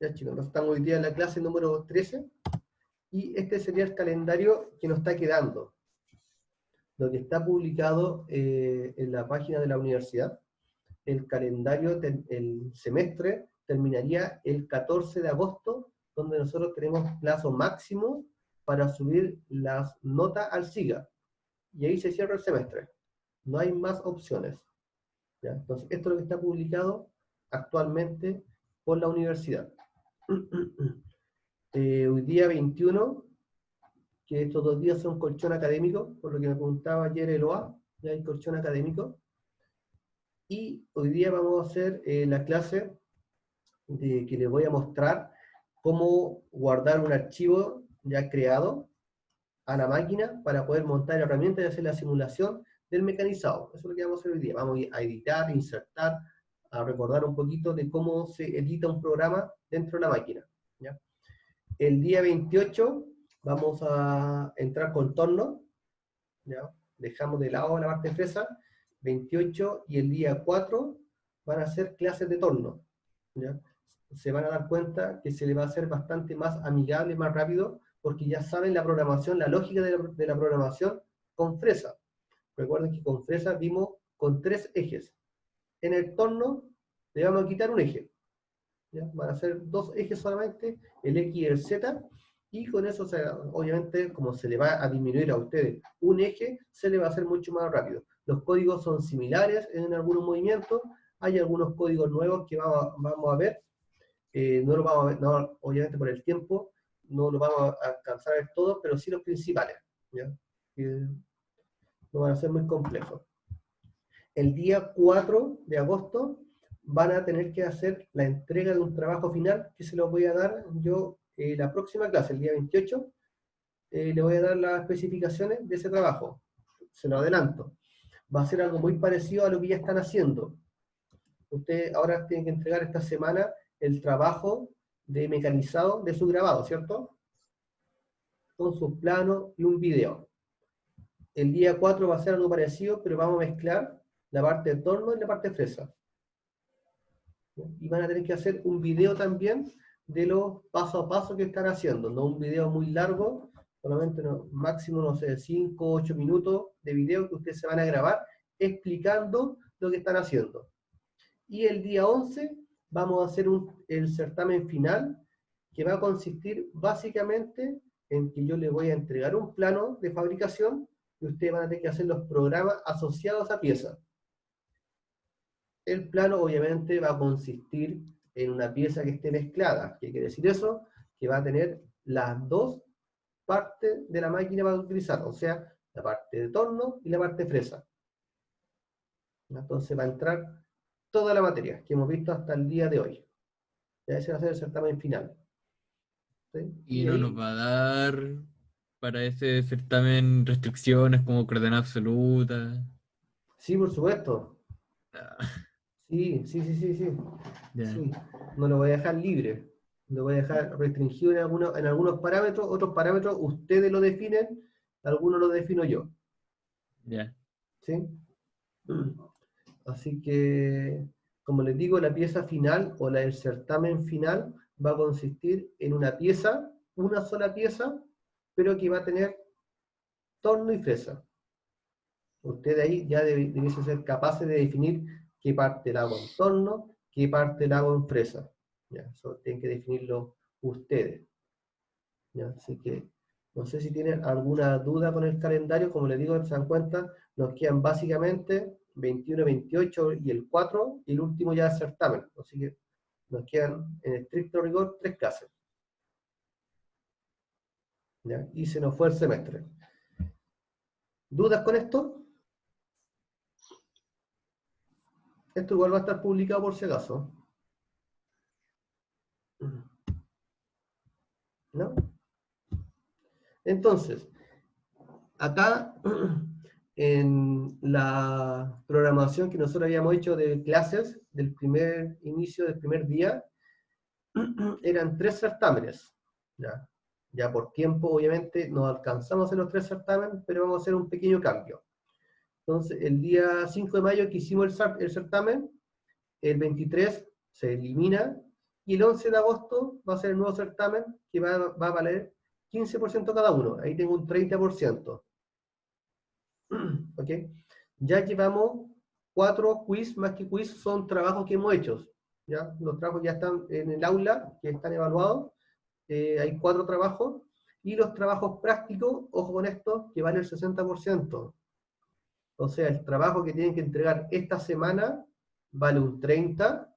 Ya chicos, entonces estamos hoy día en la clase número 13, y este sería el calendario que nos está quedando. Lo que está publicado en la página de la universidad. El calendario, el semestre, terminaría el 14 de agosto, donde nosotros tenemos plazo máximo para subir las notas al SIGA. Y ahí se cierra el semestre. No hay más opciones. ¿Ya? Entonces, esto es lo que está publicado actualmente por la universidad. Hoy día 21, que estos 2 días son colchón académico, por lo que me preguntaba ayer Eloa, ya hay colchón académico. Y hoy día vamos a hacer la clase que les voy a mostrar cómo guardar un archivo ya creado a la máquina para poder montar herramientas y hacer la simulación del mecanizado. Eso es lo que vamos a hacer hoy día. Vamos a editar, insertar, a recordar un poquito de cómo se edita un programa dentro de la máquina. ¿Ya? El día 28 vamos a entrar con torno, ¿ya? Dejamos de lado la parte de fresa. 28 y el día 4 van a ser clases de torno, ¿ya? Se van a dar cuenta que se le va a hacer bastante más amigable, más rápido, porque ya saben la programación, la lógica de la programación con fresa. Recuerden que con fresa vimos con 3 ejes. En el torno le vamos a quitar un eje. ¿Ya? Van a ser 2 ejes solamente, el X y el Z, y con eso, obviamente, como se le va a disminuir a ustedes un eje, se le va a hacer mucho más rápido. Los códigos son similares en algunos movimientos, hay algunos códigos nuevos que vamos a ver, no lo vamos a ver, no, obviamente por el tiempo, no lo vamos a alcanzar a ver todos, pero sí los principales, ¿ya? No van a ser muy complejos. El día 4 de agosto van a tener que hacer la entrega de un trabajo final que se los voy a dar yo la próxima clase, el día 28. Le voy a dar las especificaciones de ese trabajo. Se lo adelanto. Va a ser algo muy parecido a lo que ya están haciendo. Ustedes ahora tienen que entregar esta semana el trabajo de mecanizado de su grabado, ¿cierto? Con sus planos y un video. El día 4 va a ser algo parecido, pero vamos a mezclar la parte de torno y la parte de fresa. Y van a tener que hacer un video también de los paso a paso que están haciendo, no un video muy largo, solamente máximo, no sé, 5 o 8 minutos de video que ustedes se van a grabar explicando lo que están haciendo. Y el día 11 vamos a hacer el certamen final, que va a consistir básicamente en que yo les voy a entregar un plano de fabricación y ustedes van a tener que hacer los programas asociados a pieza. El plano obviamente va a consistir en una pieza que esté mezclada. ¿Qué quiere decir eso? Que va a tener las 2 partes de la máquina para utilizar, o sea, la parte de torno y la parte de fresa. Entonces va a entrar toda la materia que hemos visto hasta el día de hoy. Ya ese va a ser el certamen final. ¿Sí? Y Y no nos ahí, va a dar para ese certamen restricciones como coordenada absoluta. sí, por supuesto. Ah, Sí, sí, sí, sí, sí. ya, Sí. No lo voy a dejar libre. Lo voy a dejar restringido en algunos parámetros. Otros parámetros ustedes lo definen, algunos lo defino yo. ya. ¿Sí? Así que, como les digo, la pieza final o el certamen final va a consistir en una pieza, una sola pieza, pero que va a tener torno y fresa. Ustedes ahí ya debiesen ser capaces de definir qué parte la hago en torno, qué parte la hago en fresa. ¿Ya? Eso tienen que definirlo ustedes. ¿Ya? Así que no sé si tienen alguna duda con el calendario. Como les digo, se dan cuenta, nos quedan básicamente 21, 28 y el 4, y el último ya es certamen. Así que nos quedan en estricto rigor 3 clases. ¿Ya? Y se nos fue el semestre. ¿Dudas con esto? Esto igual va a estar publicado por si acaso, ¿no? Entonces, acá en la programación que nosotros habíamos hecho de clases del primer inicio del primer día, eran 3 certámenes. ¿Ya? Ya por tiempo, obviamente, no alcanzamos en los 3 certámenes, pero vamos a hacer un pequeño cambio. Entonces, el día 5 de mayo que hicimos el certamen, el 23 se elimina y el 11 de agosto va a ser el nuevo certamen que va a valer 15% cada uno. Ahí tengo un 30%. ¿Ok? Ya llevamos 4 quiz, más que quiz, son trabajos que hemos hecho. ¿Ya? Los trabajos ya están en el aula, que están evaluados. Hay 4 trabajos. Y los trabajos prácticos, ojo con esto, que vale el 60%. O sea, el trabajo que tienen que entregar esta semana vale un 30%,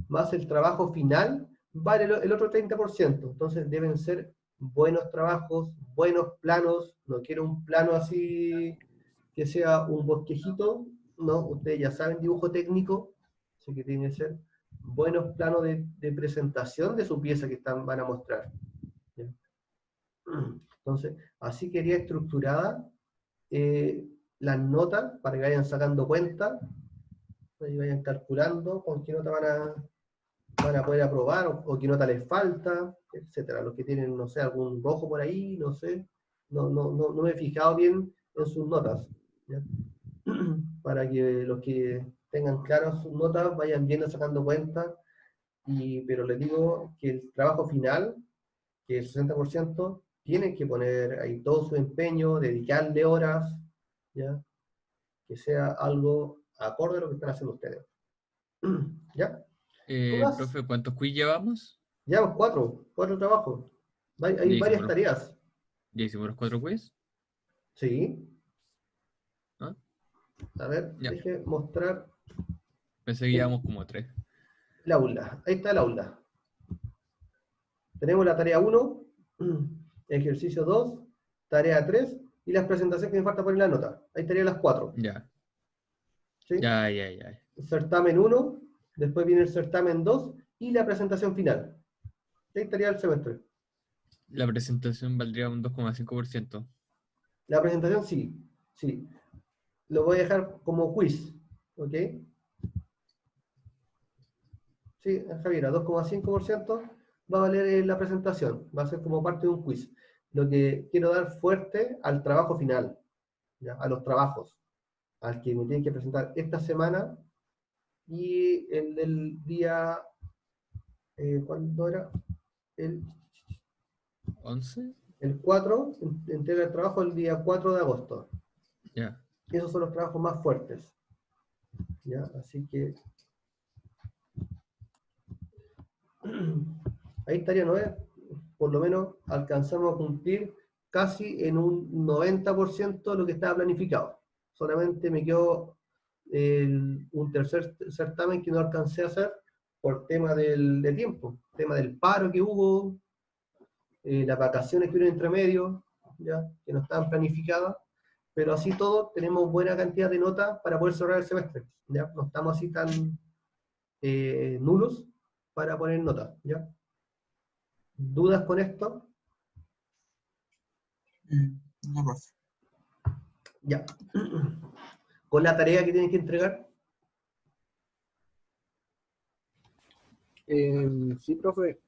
más el trabajo final vale el otro 30%. Entonces deben ser buenos trabajos, buenos planos. No quiero un plano así que sea un bosquejito, no, ustedes ya saben dibujo técnico, así que tienen que ser buenos planos de presentación de su pieza que van a mostrar. ¿Ya? Entonces, así quería estructurada las notas para que vayan sacando cuenta, y vayan calculando con qué nota van a poder aprobar o qué nota les falta, etcétera. Los que tienen, no sé, algún rojo por ahí, no sé, no me he fijado bien en sus notas. ¿Ya? Para que los que tengan claras sus notas vayan viendo, sacando cuenta, pero les digo que el trabajo final, que es el 60%, tienen que poner ahí todo su empeño, dedicarle horas, ¿ya? Que sea algo acorde a lo que están haciendo ustedes. ¿Ya? ¿Dudas? Profe, ¿cuántos quiz llevamos? Llevamos 4 trabajos. Hay Ya varias hicimos los, tareas. ya hicimos los 4 quiz. Sí. ¿Ah? A ver, Ya, deje mostrar pensé que el, llevamos como 3. el aula. Ahí está el aula. Tenemos la tarea 1, ejercicio 2, tarea 3 y las presentaciones que me falta poner la nota. Ahí estarían las 4. Ya, ¿Sí? ya. Certamen 1, después viene el certamen 2 y la presentación final. Ahí estaría el semestre. La presentación valdría un 2,5%. La presentación sí, sí. Lo voy a dejar como quiz. ¿Ok? Sí, Javier, a 2,5% va a valer la presentación. Va a ser como parte de un quiz. Lo que quiero dar fuerte al trabajo final, ¿ya? A los trabajos, al que me tienen que presentar esta semana y el del día, ¿cuándo era? El, 11. el 4, entrega el trabajo el día 4 de agosto. Ya. Esos son los trabajos más fuertes. ¿Ya? Así que ahí estaría, ¿no? Por lo menos alcanzamos a cumplir casi en un 90% lo que estaba planificado. Solamente me quedó un tercer certamen que no alcancé a hacer por tema de tiempo, tema del paro que hubo, las vacaciones que hubo entre medio, ¿ya? Que no estaban planificadas, pero así todo tenemos buena cantidad de notas para poder cerrar el semestre, ¿ya? No estamos así tan nulos para poner notas, ¿ya? ¿Dudas con esto? No, profe. Ya. Con la tarea que tienen que entregar, Sí, profe.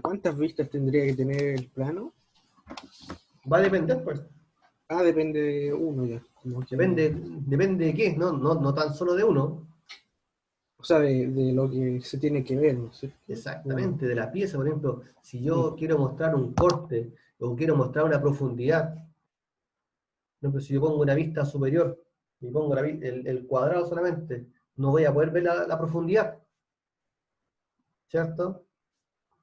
¿Cuántas vistas tendría que tener el plano? va a depender, pues. Ah, depende de uno ya. Como que, Depende de qué, no tan solo de uno. o sea, de lo que se tiene que ver, ¿no es cierto? Como- Exactamente, de la pieza. Por ejemplo, si yo mm, quiero mostrar un corte o quiero mostrar una profundidad, por ejemplo, si yo pongo una vista superior y pongo el cuadrado solamente, no voy a poder ver la profundidad, ¿cierto?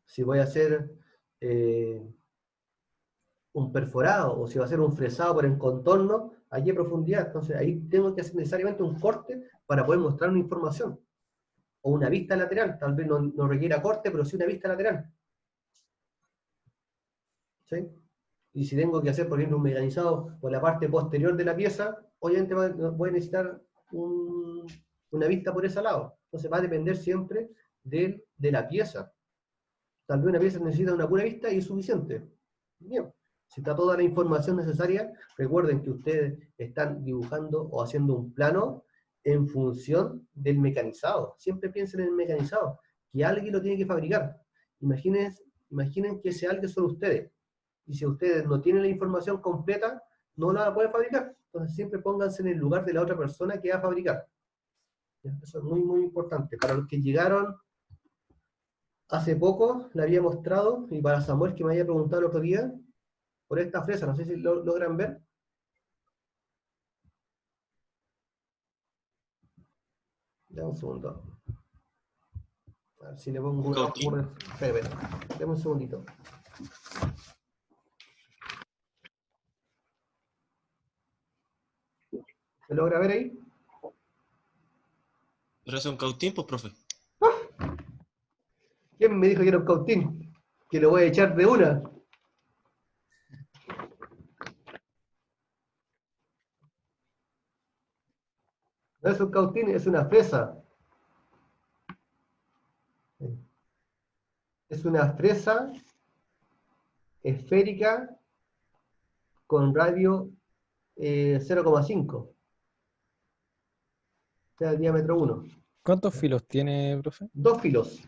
Si voy a hacer eh, un perforado o si va a ser un fresado por el contorno, hay que profundidad. Entonces ahí tengo que hacer necesariamente un corte para poder mostrar una información. O una vista lateral, tal vez no requiera corte, pero sí una vista lateral. ¿Sí? Y si tengo que hacer, por ejemplo, un mecanizado por la parte posterior de la pieza, obviamente voy a necesitar una vista por ese lado. Entonces va a depender siempre de la pieza. Tal vez una pieza necesita una pura vista y es suficiente. Bien. Si está toda la información necesaria, recuerden que ustedes están dibujando o haciendo un plano en función del mecanizado. Siempre piensen en el mecanizado, que alguien lo tiene que fabricar. Imaginen que ese alguien son ustedes. Y si ustedes no tienen la información completa, no la van a poder fabricar. Entonces siempre pónganse en el lugar de la otra persona que va a fabricar. Eso es muy, muy importante. Para los que llegaron hace poco le había mostrado, y para Samuel que me había preguntado el otro día, por esta fresa, no sé si lo logran ver. Dame un segundo. A ver si le pongo ¿Un cautín? Espera. Dame un segundito. ¿Se logra ver ahí? ¿Pero es un cautín, pues, profe? ¿Quién me dijo que era un cautín? Que lo voy a echar de una. No es un cautín, es una fresa. Es una fresa esférica con radio 0,5. O sea, diámetro 1. ¿Cuántos filos tiene, profe? 2 filos.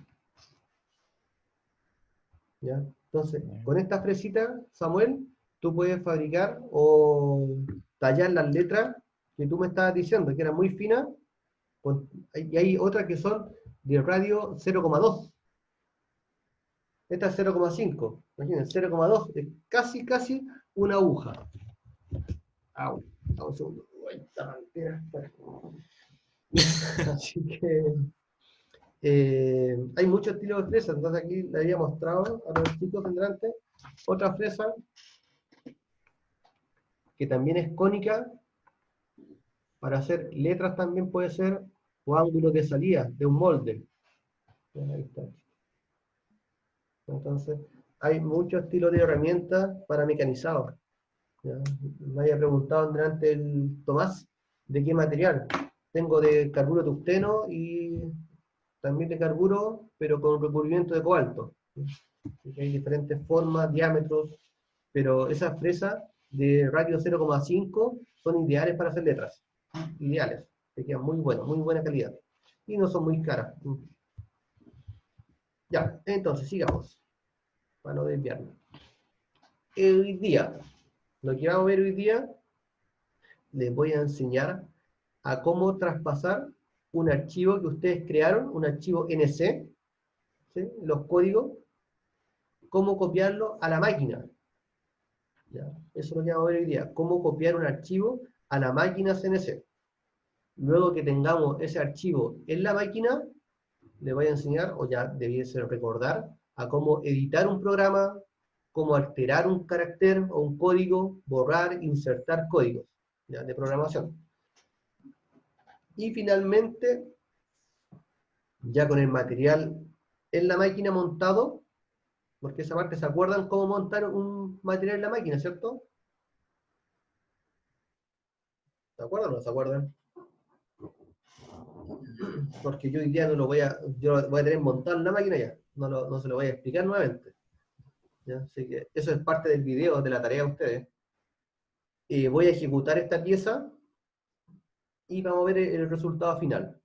¿Ya? Entonces, Ya. con esta fresita, Samuel, tú puedes fabricar o tallar las letras que tú me estabas diciendo, que eran muy finas, y hay otras que son de radio 0,2. Esta es 0,5. Imaginen, 0,2 es casi una aguja. Au, un segundo. Uy, esta pantera. Así que hay muchos estilos de fresa. Entonces aquí le había mostrado a los chicos delante otra fresa que también es cónica. Para hacer letras también puede ser, o ángulos de salida de un molde. Ahí está. Entonces, hay muchos estilos de herramientas para mecanizado. ¿Ya? Me había preguntado delante el Tomás de qué material. Tengo de carburo tungsteno y también de carburo, pero con recubrimiento de cobalto. Así que hay diferentes formas, diámetros, pero esas fresas de radio 0,5 son ideales para hacer letras. Ideales. Te quedan muy buenos, muy buena calidad. Y no son muy caras. Ya, entonces sigamos. Para no desviarnos. Hoy día, lo que vamos a ver hoy día, les voy a enseñar a cómo traspasar un archivo que ustedes crearon, un archivo NC, ¿sí? Los códigos, cómo copiarlo a la máquina. ¿Ya? Eso es lo que vamos a ver hoy día, cómo copiar un archivo a la máquina CNC. Luego que tengamos ese archivo en la máquina, les voy a enseñar, o ya debiese recordar, a cómo editar un programa, cómo alterar un carácter o un código, borrar, insertar códigos, ¿ya? De programación. Y finalmente, ya con el material en la máquina montado, porque esa parte, ¿se acuerdan cómo montar un material en la máquina, cierto? ¿Se acuerdan o no se acuerdan? Porque yo hoy día no lo voy a, yo lo voy a tener montado en la máquina ya, no se lo voy a explicar nuevamente. ¿Ya? Así que eso es parte del video, de la tarea de ustedes. Voy a ejecutar esta pieza y vamos a ver el resultado final.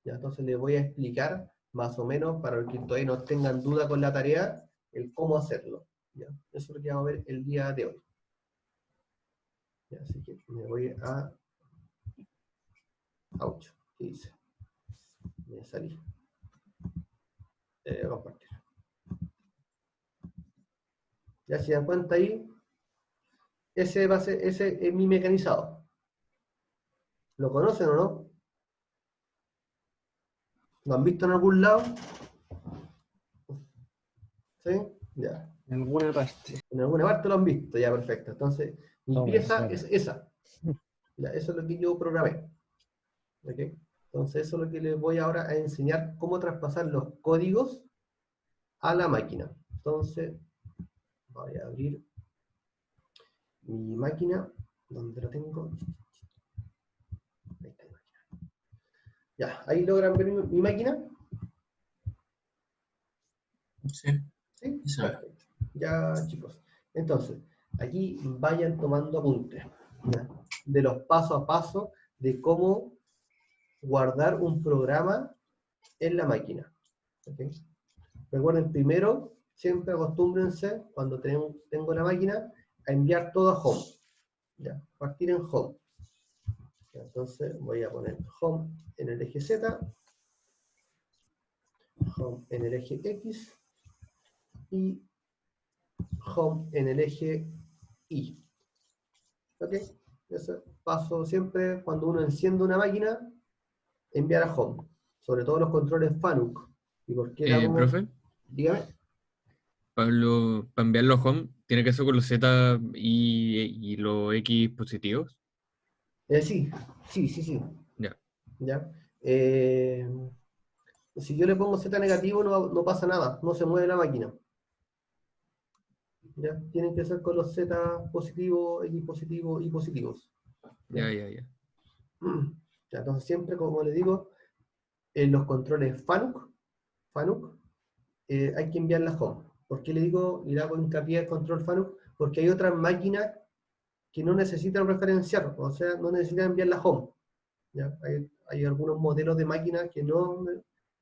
¿Ya? Entonces les voy a explicar más o menos, para que todavía no tengan duda con la tarea, el cómo hacerlo. ¿Ya? Eso es lo que vamos a ver el día de hoy. ¿Ya? Así que me voy a... Ouch, ¿qué hice? Me salí. Compartir. Ya se dan cuenta ahí, ese es mi mecanizado. ¿Lo conocen o no? ¿Lo han visto en algún lado? ¿Sí? Ya. En alguna parte. En alguna parte lo han visto, ya, perfecto. Entonces, mi No, pieza me es esa. Ya, eso es lo que yo programé. ¿Ok? Entonces, eso es lo que les voy ahora a enseñar, cómo traspasar los códigos a la máquina. Entonces, voy a abrir mi máquina, donde la tengo. Ahí está mi máquina. Ya, ahí logran ver mi máquina. Sí. ¿Sí? Sí. Perfecto. Ya, chicos. Entonces, aquí vayan tomando apuntes, ¿ya? De los paso a paso de cómo guardar un programa en la máquina. ¿Okay? Recuerden, primero, siempre acostúmbrense, cuando tengo la máquina, a enviar todo a home. ¿Ya? Partir en home. Entonces voy a poner home en el eje Z. home en el eje X y home en el eje Y. ¿Ok? Eso paso siempre cuando uno enciende una máquina, enviar a home. Sobre todo los controles FANUC. ¿Y por qué era como? Profe, Dígame. para enviarlo a home, ¿tiene que ser con los Z y los X positivos? Sí, sí, sí, sí. Ya. ¿Ya? Si yo le pongo Z negativo, no pasa nada, no se mueve la máquina. ¿Ya? Tienen que ser con los Z positivos, X positivos y positivos. ¿Ya? Ya. Ya, entonces siempre, como le digo, en los controles FANUC hay que enviarla a home. ¿Por qué le digo y le hago hincapié al control FANUC? Porque hay otras máquinas que no necesitan referenciar, o sea, no necesitan enviarla a home. ¿Ya? Hay algunos modelos de máquinas que no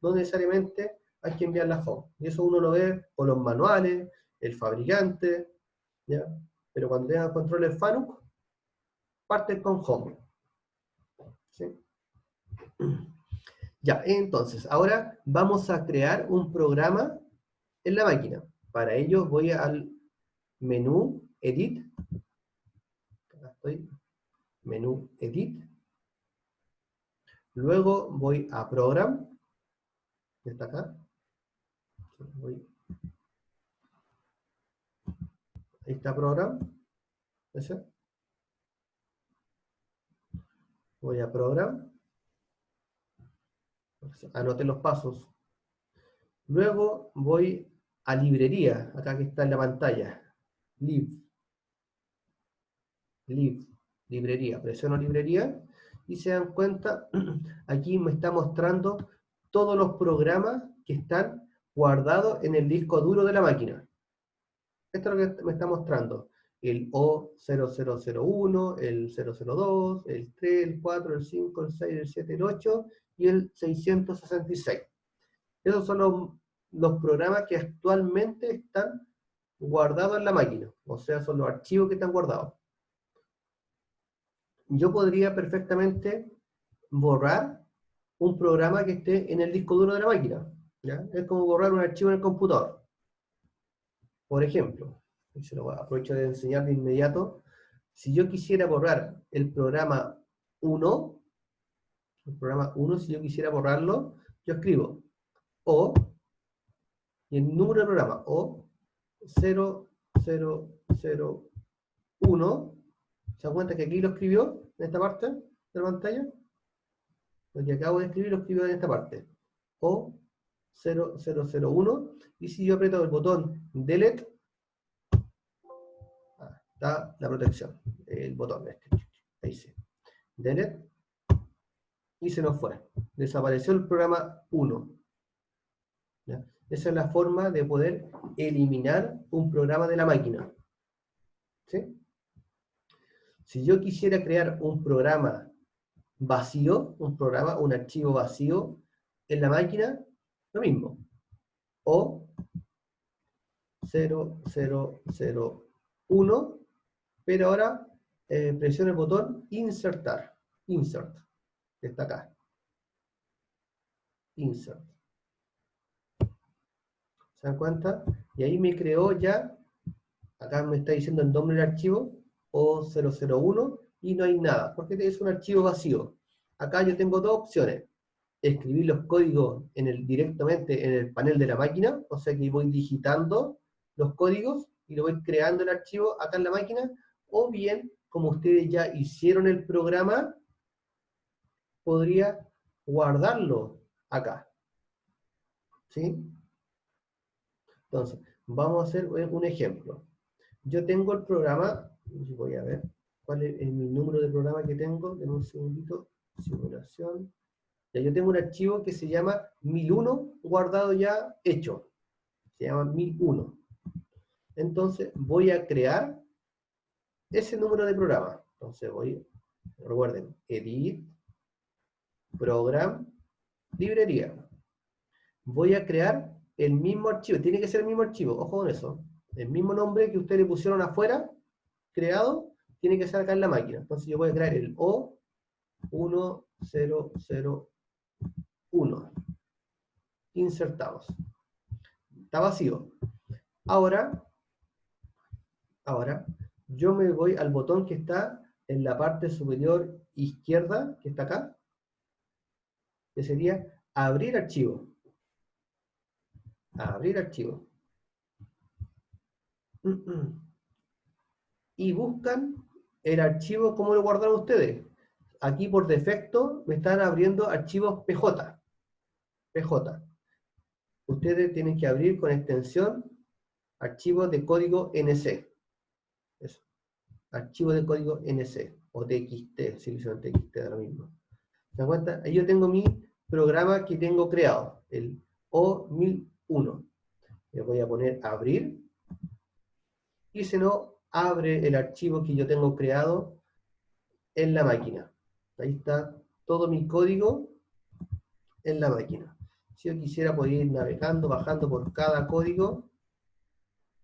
necesariamente hay que enviarla a home. Y eso uno lo ve por los manuales, el fabricante, ¿ya? Pero cuando tengan controles FANUC, parten con home. ¿Sí? Ya, entonces, ahora vamos a crear un programa en la máquina. Para ello voy al menú Edit. Acá estoy. Menú Edit. Luego voy a Program. Está acá. Ahí está Program. ¿Ese? Voy a Program. Anote los pasos. Luego voy a Librería. Acá que está en la pantalla. Librería. Presiono Librería. Y se dan cuenta, aquí me está mostrando todos los programas que están guardados en el disco duro de la máquina. Esto es lo que me está mostrando. El O0001, el 002, el 3, el 4, el 5, el 6, el 7, el 8 y el 666. Esos son los programas que actualmente están guardados en la máquina. O sea, son los archivos que están guardados. Yo podría perfectamente borrar un programa que esté en el disco duro de la máquina. ¿Ya? Es como borrar un archivo en el computador. Por ejemplo, se lo aprovecho de enseñar de inmediato. Si yo quisiera borrar el programa 1, si yo quisiera borrarlo, yo escribo O, y el número del programa, O 0001, ¿se dan cuenta que aquí lo escribió en esta parte de la pantalla? Lo que acabo de escribir lo escribió en esta parte. O 0001, y si yo aprieto el botón Delete, está la protección, el botón este. Ahí sí. Delete, y se nos fue. Desapareció el programa 1. ¿Ya? Esa es la forma de poder eliminar un programa de la máquina. ¿Sí? Si yo quisiera crear un programa vacío, un archivo vacío en la máquina, lo mismo. O 0001, pero ahora presiono el botón insertar. Insert, que está acá. Insert. ¿Se dan cuenta? Y ahí me creó ya, acá me está diciendo el nombre del archivo, O001, y no hay nada, porque es un archivo vacío. Acá yo tengo dos opciones. Escribir los códigos directamente en el panel de la máquina, o sea que voy digitando los códigos y lo voy creando el archivo acá en la máquina, o bien, como ustedes ya hicieron el programa, podría guardarlo acá. ¿Sí? Entonces, vamos a hacer un ejemplo. Yo tengo el programa, voy a ver cuál es mi número de programa que tengo, denme un segundito, simulación. Ya, yo tengo un archivo que se llama 1001 guardado ya hecho. Se llama 1001. Entonces voy a crear ese número de programa. Entonces recuerden, Edit, Program, Librería. Voy a crear el mismo archivo. Tiene que ser el mismo archivo, ojo con eso. El mismo nombre que ustedes le pusieron afuera, creado, tiene que ser acá en la máquina. Entonces yo voy a crear el O1001. insertamos. Está vacío. Ahora, yo me voy al botón que está en la parte superior izquierda, que está acá, que sería abrir archivo. Abrir archivo. Y buscan el archivo, ¿cómo lo guardan ustedes? Aquí por defecto me están abriendo archivos PJ. PJ. Ustedes tienen que abrir con extensión archivos de código NC. Eso. Archivo de código NC o TXT, si lo hicieron TXT, da lo mismo. ¿Se dan cuenta? Ahí yo tengo mi programa que tengo creado, el O1001. Le voy a poner abrir y se nos abre el archivo que yo tengo creado en la máquina. Ahí está todo mi código en la máquina. Si yo quisiera poder ir navegando, bajando por cada código,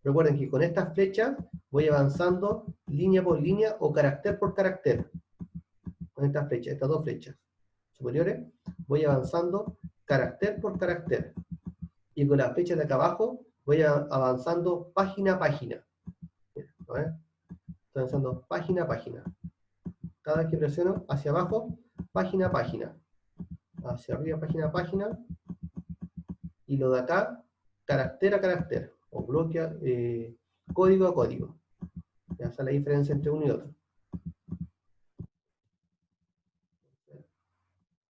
recuerden que con estas flechas voy avanzando línea por línea o carácter por carácter. Con estas flechas, estas dos flechas superiores, voy avanzando carácter por carácter. Y con las flechas de acá abajo voy avanzando página a página. Estoy avanzando página a página. Cada vez que presiono hacia abajo, página a página. Hacia arriba, página a página. Y lo de acá, carácter a carácter. O bloque, código a código. Ya está la diferencia entre uno y otro.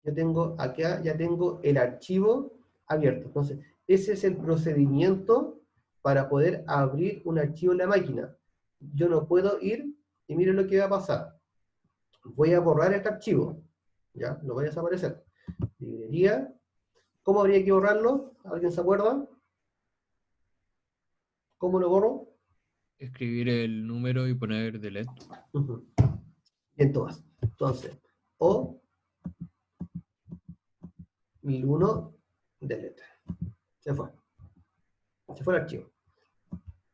Yo tengo acá, ya tengo el archivo abierto. Entonces, ese es el procedimiento para poder abrir un archivo en la máquina. Yo no puedo ir y miren lo que va a pasar. Voy a borrar este archivo. Ya, lo voy a desaparecer. Librería. ¿Cómo habría que borrarlo? ¿Alguien se acuerda? ¿Cómo lo borro? Escribir el número y poner delete. Bien, todas. Entonces, O 1001 delete. Se fue. Se fue el archivo.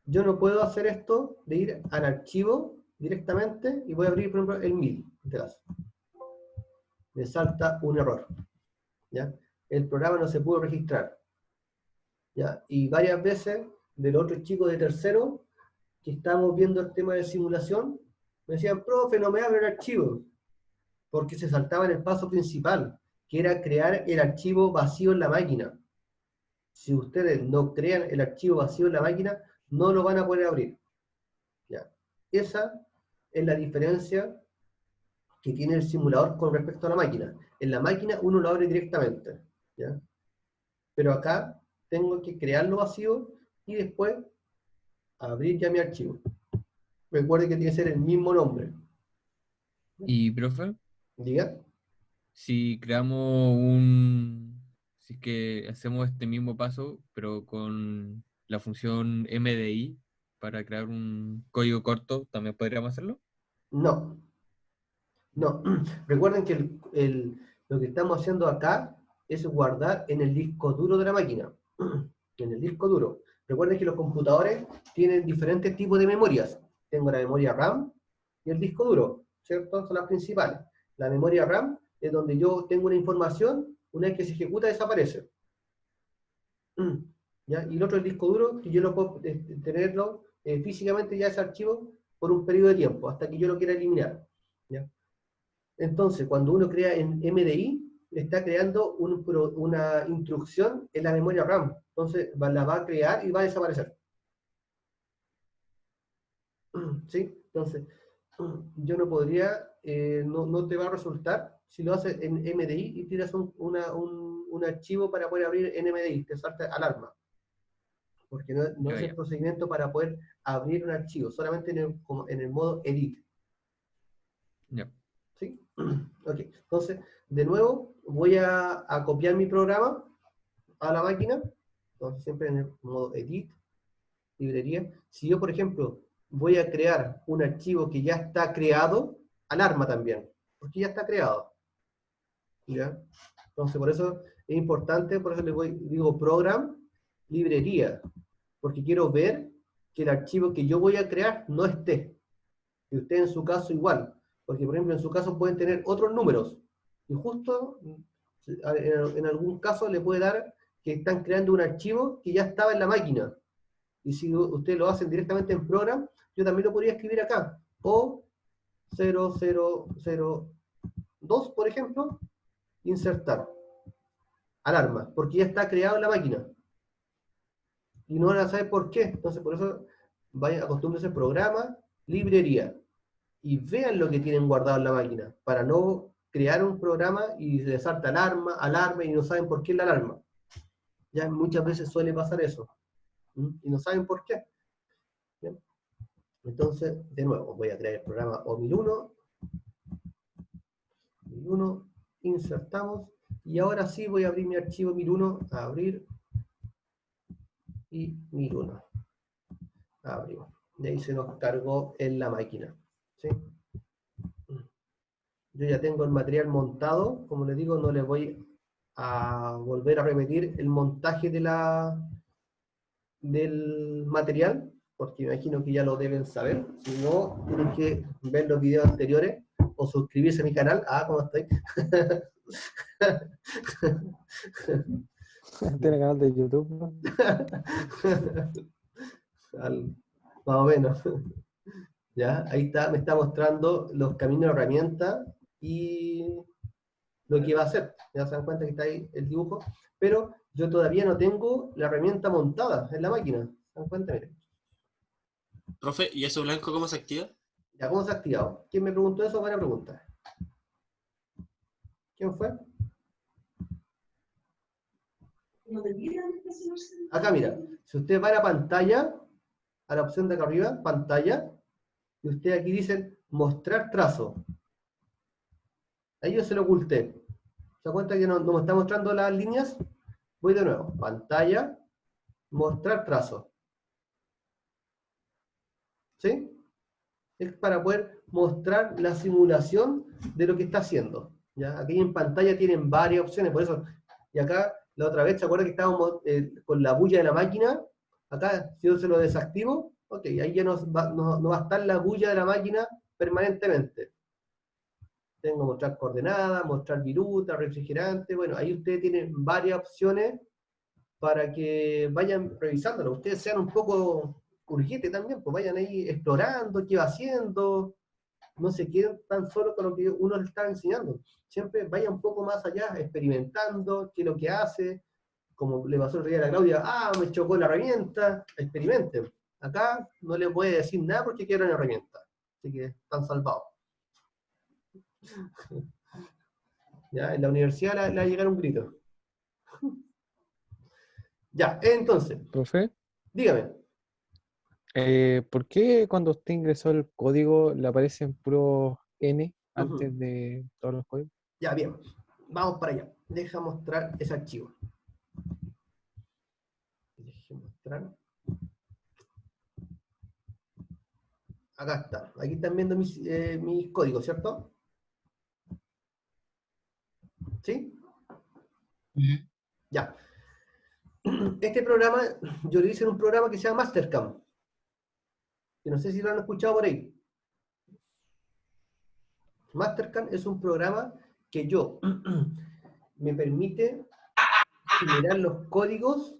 Yo no puedo hacer esto de ir al archivo directamente y voy a abrir, por ejemplo, el 1000. En este caso. Me salta un error. ¿Ya? El programa no se pudo registrar. ¿Ya? Y varias veces del otro chico de tercero que estábamos viendo el tema de simulación, me decían, profe, no me abre el archivo, porque se saltaba en el paso principal, que era crear el archivo vacío en la máquina. Si ustedes no crean el archivo vacío en la máquina, no lo van a poder abrir. ¿Ya? Esa es la diferencia que tiene el simulador con respecto a la máquina. En la máquina uno lo abre directamente. ¿Ya? Pero acá tengo que crearlo vacío y después abrir ya mi archivo. Recuerde que tiene que ser el mismo nombre. Y, profe, Diga. si creamos un... Si es que hacemos este mismo paso, pero con la función MDI para crear un código corto, ¿también podríamos hacerlo? No. No. Recuerden que lo que estamos haciendo acá es guardar en el disco duro de la máquina. En el disco duro. Recuerden que los computadores tienen diferentes tipos de memorias. Tengo la memoria RAM y el disco duro, ¿cierto? Son las principales. La memoria RAM es donde yo tengo una información, una vez que se ejecuta desaparece. ¿Ya? Y el otro es el disco duro, que yo no puedo tenerlo físicamente ya ese archivo por un periodo de tiempo, hasta que yo lo quiera eliminar. ¿Ya? Entonces, cuando uno crea en MDI, está creando una instrucción en la memoria RAM. Entonces, la va a crear y va a desaparecer. ¿Sí? Entonces, yo no podría, no te va a resultar si lo haces en MDI y tiras un archivo para poder abrir en MDI, te salta alarma. Porque no es el procedimiento para poder abrir un archivo, solamente en el modo edit. Ya. ¿Sí? Ok, entonces, de nuevo, voy a copiar mi programa a la máquina. Entonces, siempre en el modo edit, librería. Si yo, por ejemplo, voy a crear un archivo que ya está creado, alarma también, porque ya está creado. ¿Ya? Entonces, por eso es importante, por eso digo program, librería, porque quiero ver que el archivo que yo voy a crear no esté. Y usted en su caso igual, porque por ejemplo en su caso pueden tener otros números, y justo en algún caso le puede dar que están creando un archivo que ya estaba en la máquina. Y si ustedes lo hacen directamente en Program, yo también lo podría escribir acá. O 0002, por ejemplo, insertar. Alarma, porque ya está creado en la máquina. Y no van a saber por qué. Entonces, por eso, vayan, acostúmbrense programa, librería. Y vean lo que tienen guardado en la máquina, para no crear un programa y les salta alarma, y no saben por qué es la alarma. Ya muchas veces suele pasar eso. Y no saben por qué. ¿Bien? Entonces, de nuevo, voy a crear el programa O1001. 1001, insertamos. Y ahora sí voy a abrir mi archivo 1001, abrir, y 1001. Abrimos. Y ahí se nos cargó en la máquina. ¿Sí? Yo ya tengo el material montado. Como les digo, no les voy a volver a repetir el montaje del material, porque me imagino que ya lo deben saber. Si no, tienen que ver los videos anteriores o suscribirse a mi canal. Ah, ¿cómo estoy? Tiene canal de YouTube, ¿no? Más o menos. ¿Ya? Ahí está, me está mostrando los caminos de la herramienta y lo que va a hacer. Ya se dan cuenta que está ahí el dibujo, pero yo todavía no tengo la herramienta montada en la máquina. ¿Se dan cuenta? Miren. Profe, ¿y eso blanco cómo se activa? Ya, ¿cómo se ha activado? ¿Quién me preguntó eso? Buena pregunta. ¿Quién fue? Acá, mira. Si usted va a la pantalla, a la opción de acá arriba, pantalla, y usted aquí dice mostrar trazo. Ahí yo se lo oculté. ¿Se da cuenta que no me está mostrando las líneas? Voy de nuevo. Pantalla, mostrar trazo. ¿Sí? Es para poder mostrar la simulación de lo que está haciendo. ¿Ya? Aquí en pantalla tienen varias opciones, por eso, y acá la otra vez, ¿se acuerdan que estábamos con la bulla de la máquina? Acá, si yo se lo desactivo, ok, ahí ya no va a estar la bulla de la máquina permanentemente. Tengo mostrar coordenadas, mostrar viruta, refrigerante, bueno, ahí ustedes tienen varias opciones para que vayan revisándolo. Ustedes sean un poco urgentes también, pues vayan ahí explorando qué va haciendo, no se queden tan solo con lo que uno les está enseñando. Siempre vaya un poco más allá, experimentando qué es lo que hace, como le pasó el día a la Claudia, me chocó la herramienta, experimenten. Acá no les voy a decir nada porque quiero una herramienta, así que están salvados. Ya, en la universidad le va a llegar un grito. Ya, entonces, Profe, dígame. ¿por qué cuando usted ingresó el código le aparecen puros N antes Ujú. de todos los códigos? Ya, bien. Vamos para allá. Deja mostrar ese archivo. Deje mostrar. Acá está. Aquí están viendo mis códigos, ¿cierto? ¿Sí? Ya. Este programa, yo lo hice en un programa que se llama Mastercam. Que no sé si lo han escuchado por ahí. Mastercam es un programa que me permite generar los códigos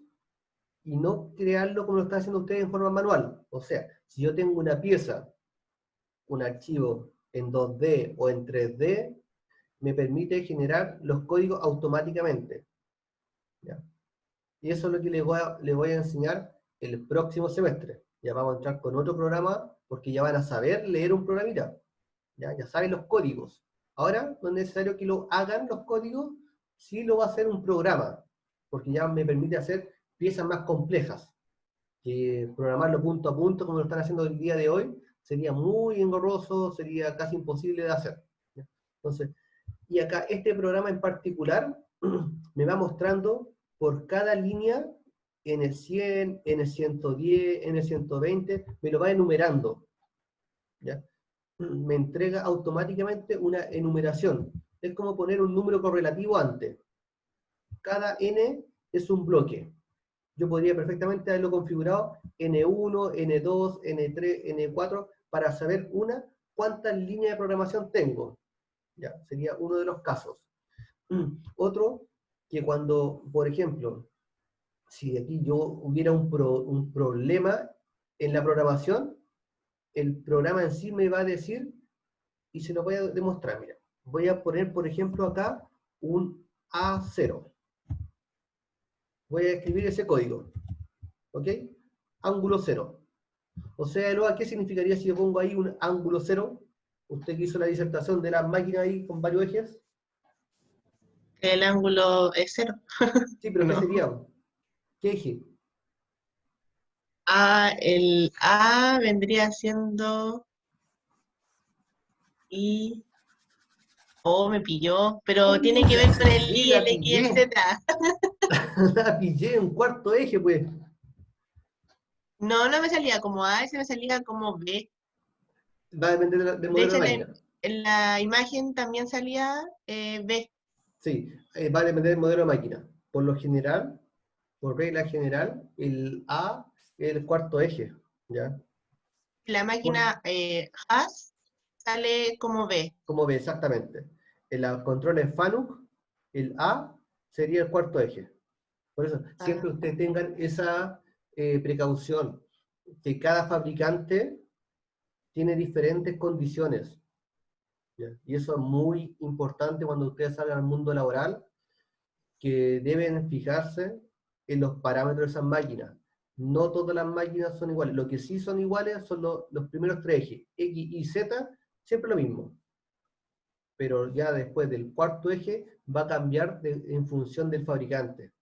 y no crearlo como lo están haciendo ustedes en forma manual. O sea, si yo tengo una pieza, un archivo en 2D o en 3D, me permite generar los códigos automáticamente. ¿Ya? Y eso es lo que les voy a enseñar el próximo semestre. Ya vamos a entrar con otro programa, porque ya van a saber leer un programita. Ya saben los códigos. Ahora no es necesario que lo hagan los códigos, sí lo va a hacer un programa, porque ya me permite hacer piezas más complejas. Que programarlo punto a punto, como lo están haciendo el día de hoy, sería muy engorroso, sería casi imposible de hacer. ¿Ya? Entonces, y acá este programa en particular me va mostrando por cada línea en el 100, en el 110, en el 120, me lo va enumerando. ¿Ya? Me entrega automáticamente una enumeración. Es como poner un número correlativo antes. Cada n es un bloque. Yo podría perfectamente haberlo configurado N1, N2, N3, N4, para saber cuántas líneas de programación tengo. ¿Ya? Sería uno de los casos. Otro, que cuando, por ejemplo, si aquí yo hubiera un problema en la programación, el programa en sí me va a decir, y se lo voy a demostrar, mira. Voy a poner, por ejemplo, acá un A0. Voy a escribir ese código, ¿ok? Ángulo 0. O sea, Eloa, ¿qué significaría si yo pongo ahí un ángulo 0? Usted que hizo la disertación de la máquina ahí con varios ejes. El ángulo es 0. Sí, pero ¿qué No. sería? ¿Qué eje? El A vendría siendo I. Oh, me pilló, pero tiene que ver con el Sí, I, la el X y el pillé. Z. La pillé, un cuarto eje, pues. No, no me salía como A, ese me salía como B. Va a depender del De modelo hecho, de máquina. en la imagen también salía B. Sí, va a depender del modelo de máquina. Por lo general, por regla general, el A es el cuarto eje, ¿ya? La Por- máquina Haas sale como B. Como ve exactamente. En los controles FANUC, el A sería el cuarto eje. Por eso, siempre Ah, ustedes tengan esa precaución, que cada fabricante tiene diferentes condiciones, ¿ya? Y eso es muy importante cuando ustedes salgan al mundo laboral, que deben fijarse en los parámetros de esas máquinas. No todas las máquinas son iguales. Lo que sí son iguales son los primeros tres ejes. X y Z, siempre lo mismo. Pero ya después del cuarto eje va a cambiar en función del fabricante.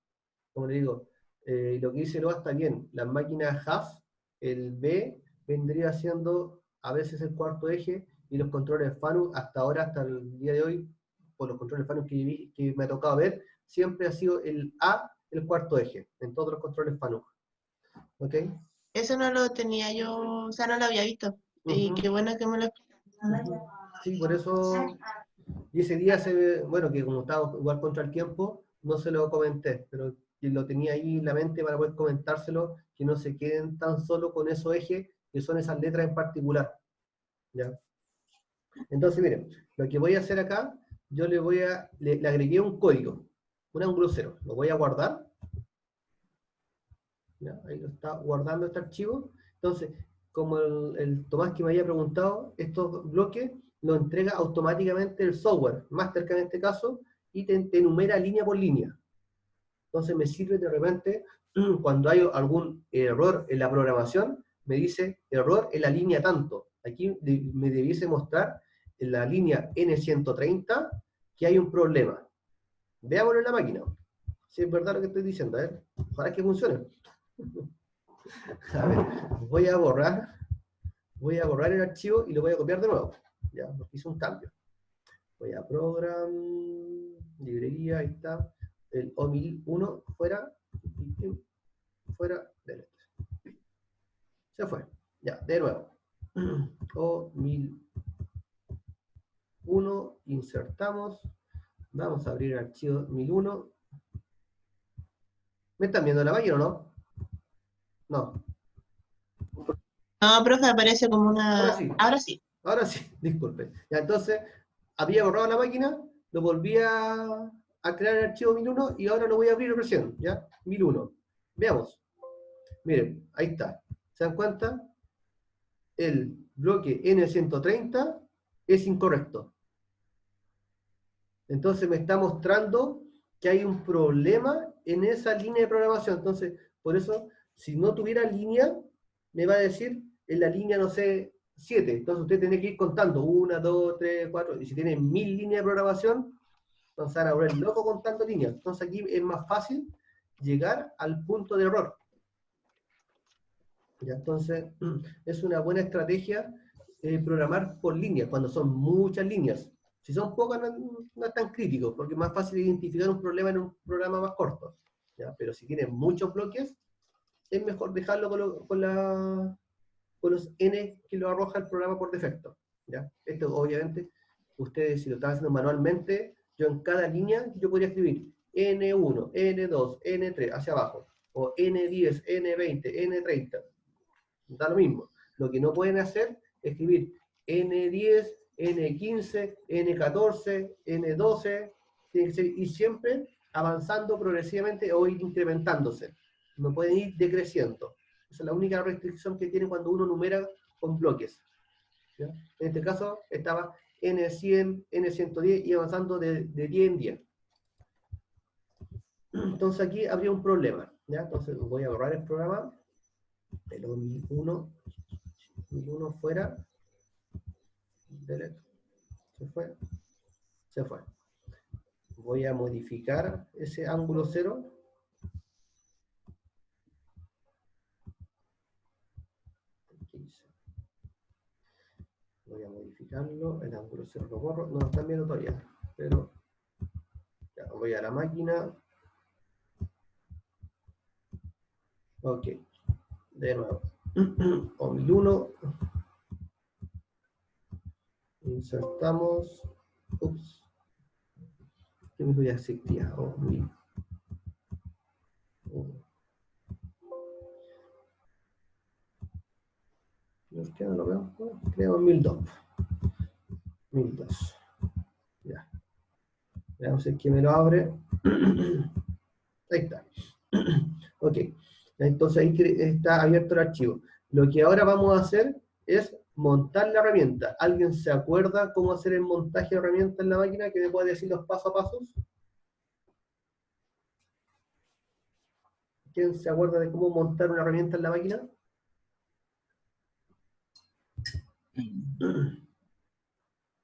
Como le digo, lo que dice Loa está bien. Las máquinas Haas, el B vendría siendo a veces el cuarto eje, y los controles FANUC hasta ahora, hasta el día de hoy, por los controles FANUC que me ha tocado ver, siempre ha sido el A el cuarto eje, en todos los controles FANUC. ¿Ok? eso no lo tenía yo, o sea, no lo había visto. Y Ujú, qué bueno que me lo ujú. Sí, por eso, y ese día, bueno, que como estaba igual contra el tiempo, no se lo comenté, pero que lo tenía ahí en la mente para poder comentárselo, que no se queden tan solo con esos ejes, que son esas letras en particular, ¿ya? Entonces, miren, lo que voy a hacer acá, yo le agregué un código, un ángulo 0, lo voy a guardar, ¿ya? Ahí lo está guardando este archivo. Entonces, como el Tomás que me había preguntado, estos bloques lo entrega automáticamente el software, Mastercard en este caso, y te enumera línea por línea. Entonces me sirve de repente, cuando hay algún error en la programación, me dice error en la línea tanto. Aquí me debiese mostrar en la línea N130 que hay un problema. Veámoslo en la máquina. Si es verdad lo que estoy diciendo, ojalá que funcione. A ver, voy a borrar el archivo y lo voy a copiar de nuevo. Ya, porque hice un cambio. Voy a program, librería, ahí está. El O1001 fuera, fuera del este. Se fue. Ya, de nuevo. O1001, insertamos. Vamos a abrir el archivo 1001. ¿Me están viendo la máquina o no? No. No, profe, aparece como Ahora una... sí. Ahora sí. Ahora sí, disculpe. Ya, entonces, había borrado la máquina, lo volví a crear el archivo 1001 y ahora lo voy a abrir recién, ¿ya? 1001. Veamos. Miren, ahí está. ¿Se dan cuenta? El bloque N130 es incorrecto. Entonces me está mostrando que hay un problema en esa línea de programación. Entonces, por eso, si no tuviera línea, me va a decir en la línea, no sé, 7. Entonces usted tiene que ir contando 1, 2, 3, 4. Y si tiene 1000 líneas de programación, entonces van a volver loco contando líneas. Entonces aquí es más fácil llegar al punto de error. ¿Ya? Entonces, es una buena estrategia programar por línea, cuando son muchas líneas. Si son pocas, no es tan crítico, porque es más fácil identificar un problema en un programa más corto. ¿Ya? Pero si tienen muchos bloques, es mejor dejarlo con los n que lo arroja el programa por defecto. ¿Ya? Esto, obviamente, ustedes si lo están haciendo manualmente, yo en cada línea, yo podría escribir N1, N2, N3, hacia abajo, o N10, N20, N30. Da lo mismo. Lo que no pueden hacer es escribir N10, N15, N14, N12, tiene que ser, y siempre avanzando progresivamente o ir incrementándose. no pueden ir decreciendo. Esa es la única restricción que tiene cuando uno numera con bloques. ¿Ya? En este caso estaba N100, N110 y avanzando de 10 en 10. Entonces aquí habría un problema. ¿Ya? Entonces voy a borrar el programa. El 1001 fuera. Delete. Se fue. Se fue. Voy a modificar ese ángulo 0. Voy a modificarlo, el ángulo 0 lo borro, no lo están viendo todavía, pero ya, voy a la máquina. Ok, de nuevo. O 1001. Insertamos. Ups. ¿Qué me voy a hacer? O 1000. ¿Es que no lo veo? Creo 1002. 1002. Ya. Veamos si es que me lo abre. Ahí está. Ok. Entonces ahí está abierto el archivo. Lo que ahora vamos a hacer es montar la herramienta. ¿Alguien se acuerda cómo hacer el montaje de herramienta en la máquina? ¿Que me puede decir los pasos a pasos? ¿Quién se acuerda de cómo montar una herramienta en la máquina?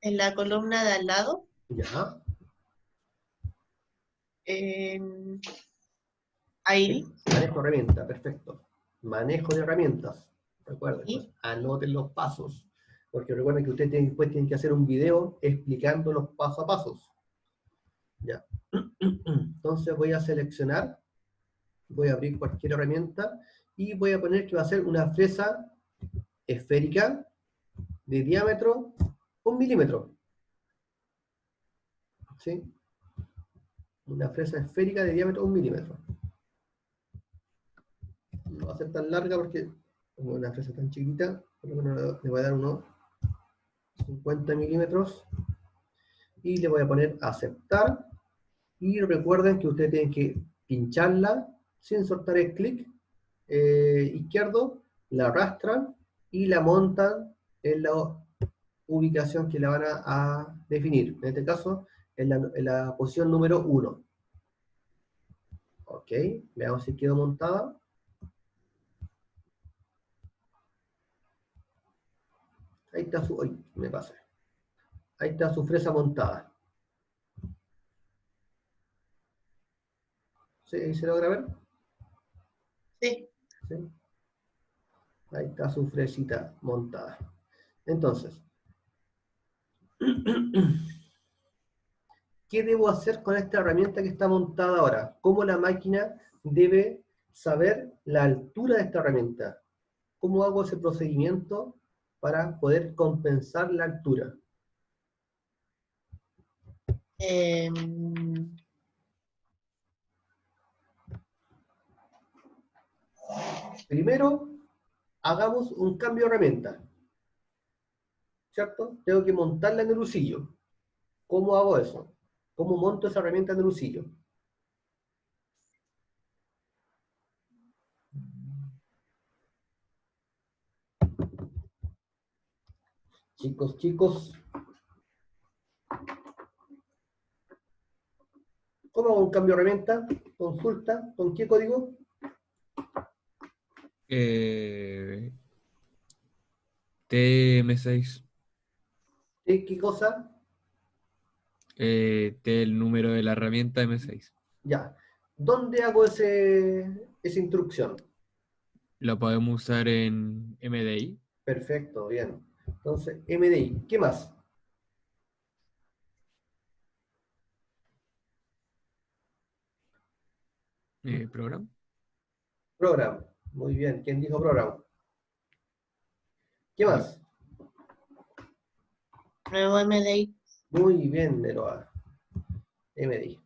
En la columna de al lado. Ya. Ahí. Manejo de herramienta, perfecto. Manejo de herramientas. Recuerden, ¿Sí? pues, anoten los pasos. Porque recuerden que ustedes después tienen que hacer un video explicando los pasos a pasos. Ya. Entonces voy a seleccionar, voy a abrir cualquier herramienta y voy a poner que va a ser una fresa esférica de diámetro 1 milímetro. ¿Sí? Una fresa esférica de diámetro 1 milímetro. No va a ser tan larga porque como una fresa tan chiquita, por lo menos le voy a dar unos 50 milímetros y le voy a poner aceptar. Y recuerden que ustedes tienen que pincharla sin soltar el clic izquierdo, la arrastran y la montan en la ubicación que la van a definir. En este caso, en la posición número 1. Ok, veamos si quedó montada. Ahí está su... Uy, me pasé. Ahí está su fresa montada. ¿Sí? ¿Se logra ver? Sí. ¿Sí? Ahí está su fresita montada. Entonces, ¿qué debo hacer con esta herramienta que está montada ahora? ¿Cómo la máquina debe saber la altura de esta herramienta? ¿Cómo hago ese procedimiento para poder compensar la altura? Primero, hagamos un cambio de herramienta. ¿Cierto? Tengo que montarla en el usillo. ¿Cómo hago eso? ¿Cómo monto esa herramienta en el usillo? Chicos. ¿Cómo hago un cambio de herramienta? Consulta. ¿Con qué código? TM6. ¿Qué cosa? El número de la herramienta M6. Ya. ¿Dónde hago esa instrucción? Lo podemos usar en MDI. Perfecto, bien. Entonces, MDI. ¿Qué más? Program. Program. Muy bien. ¿Quién dijo program? ¿Qué Yo. más? Nuevo MDI. Muy bien, Neroa. MDI.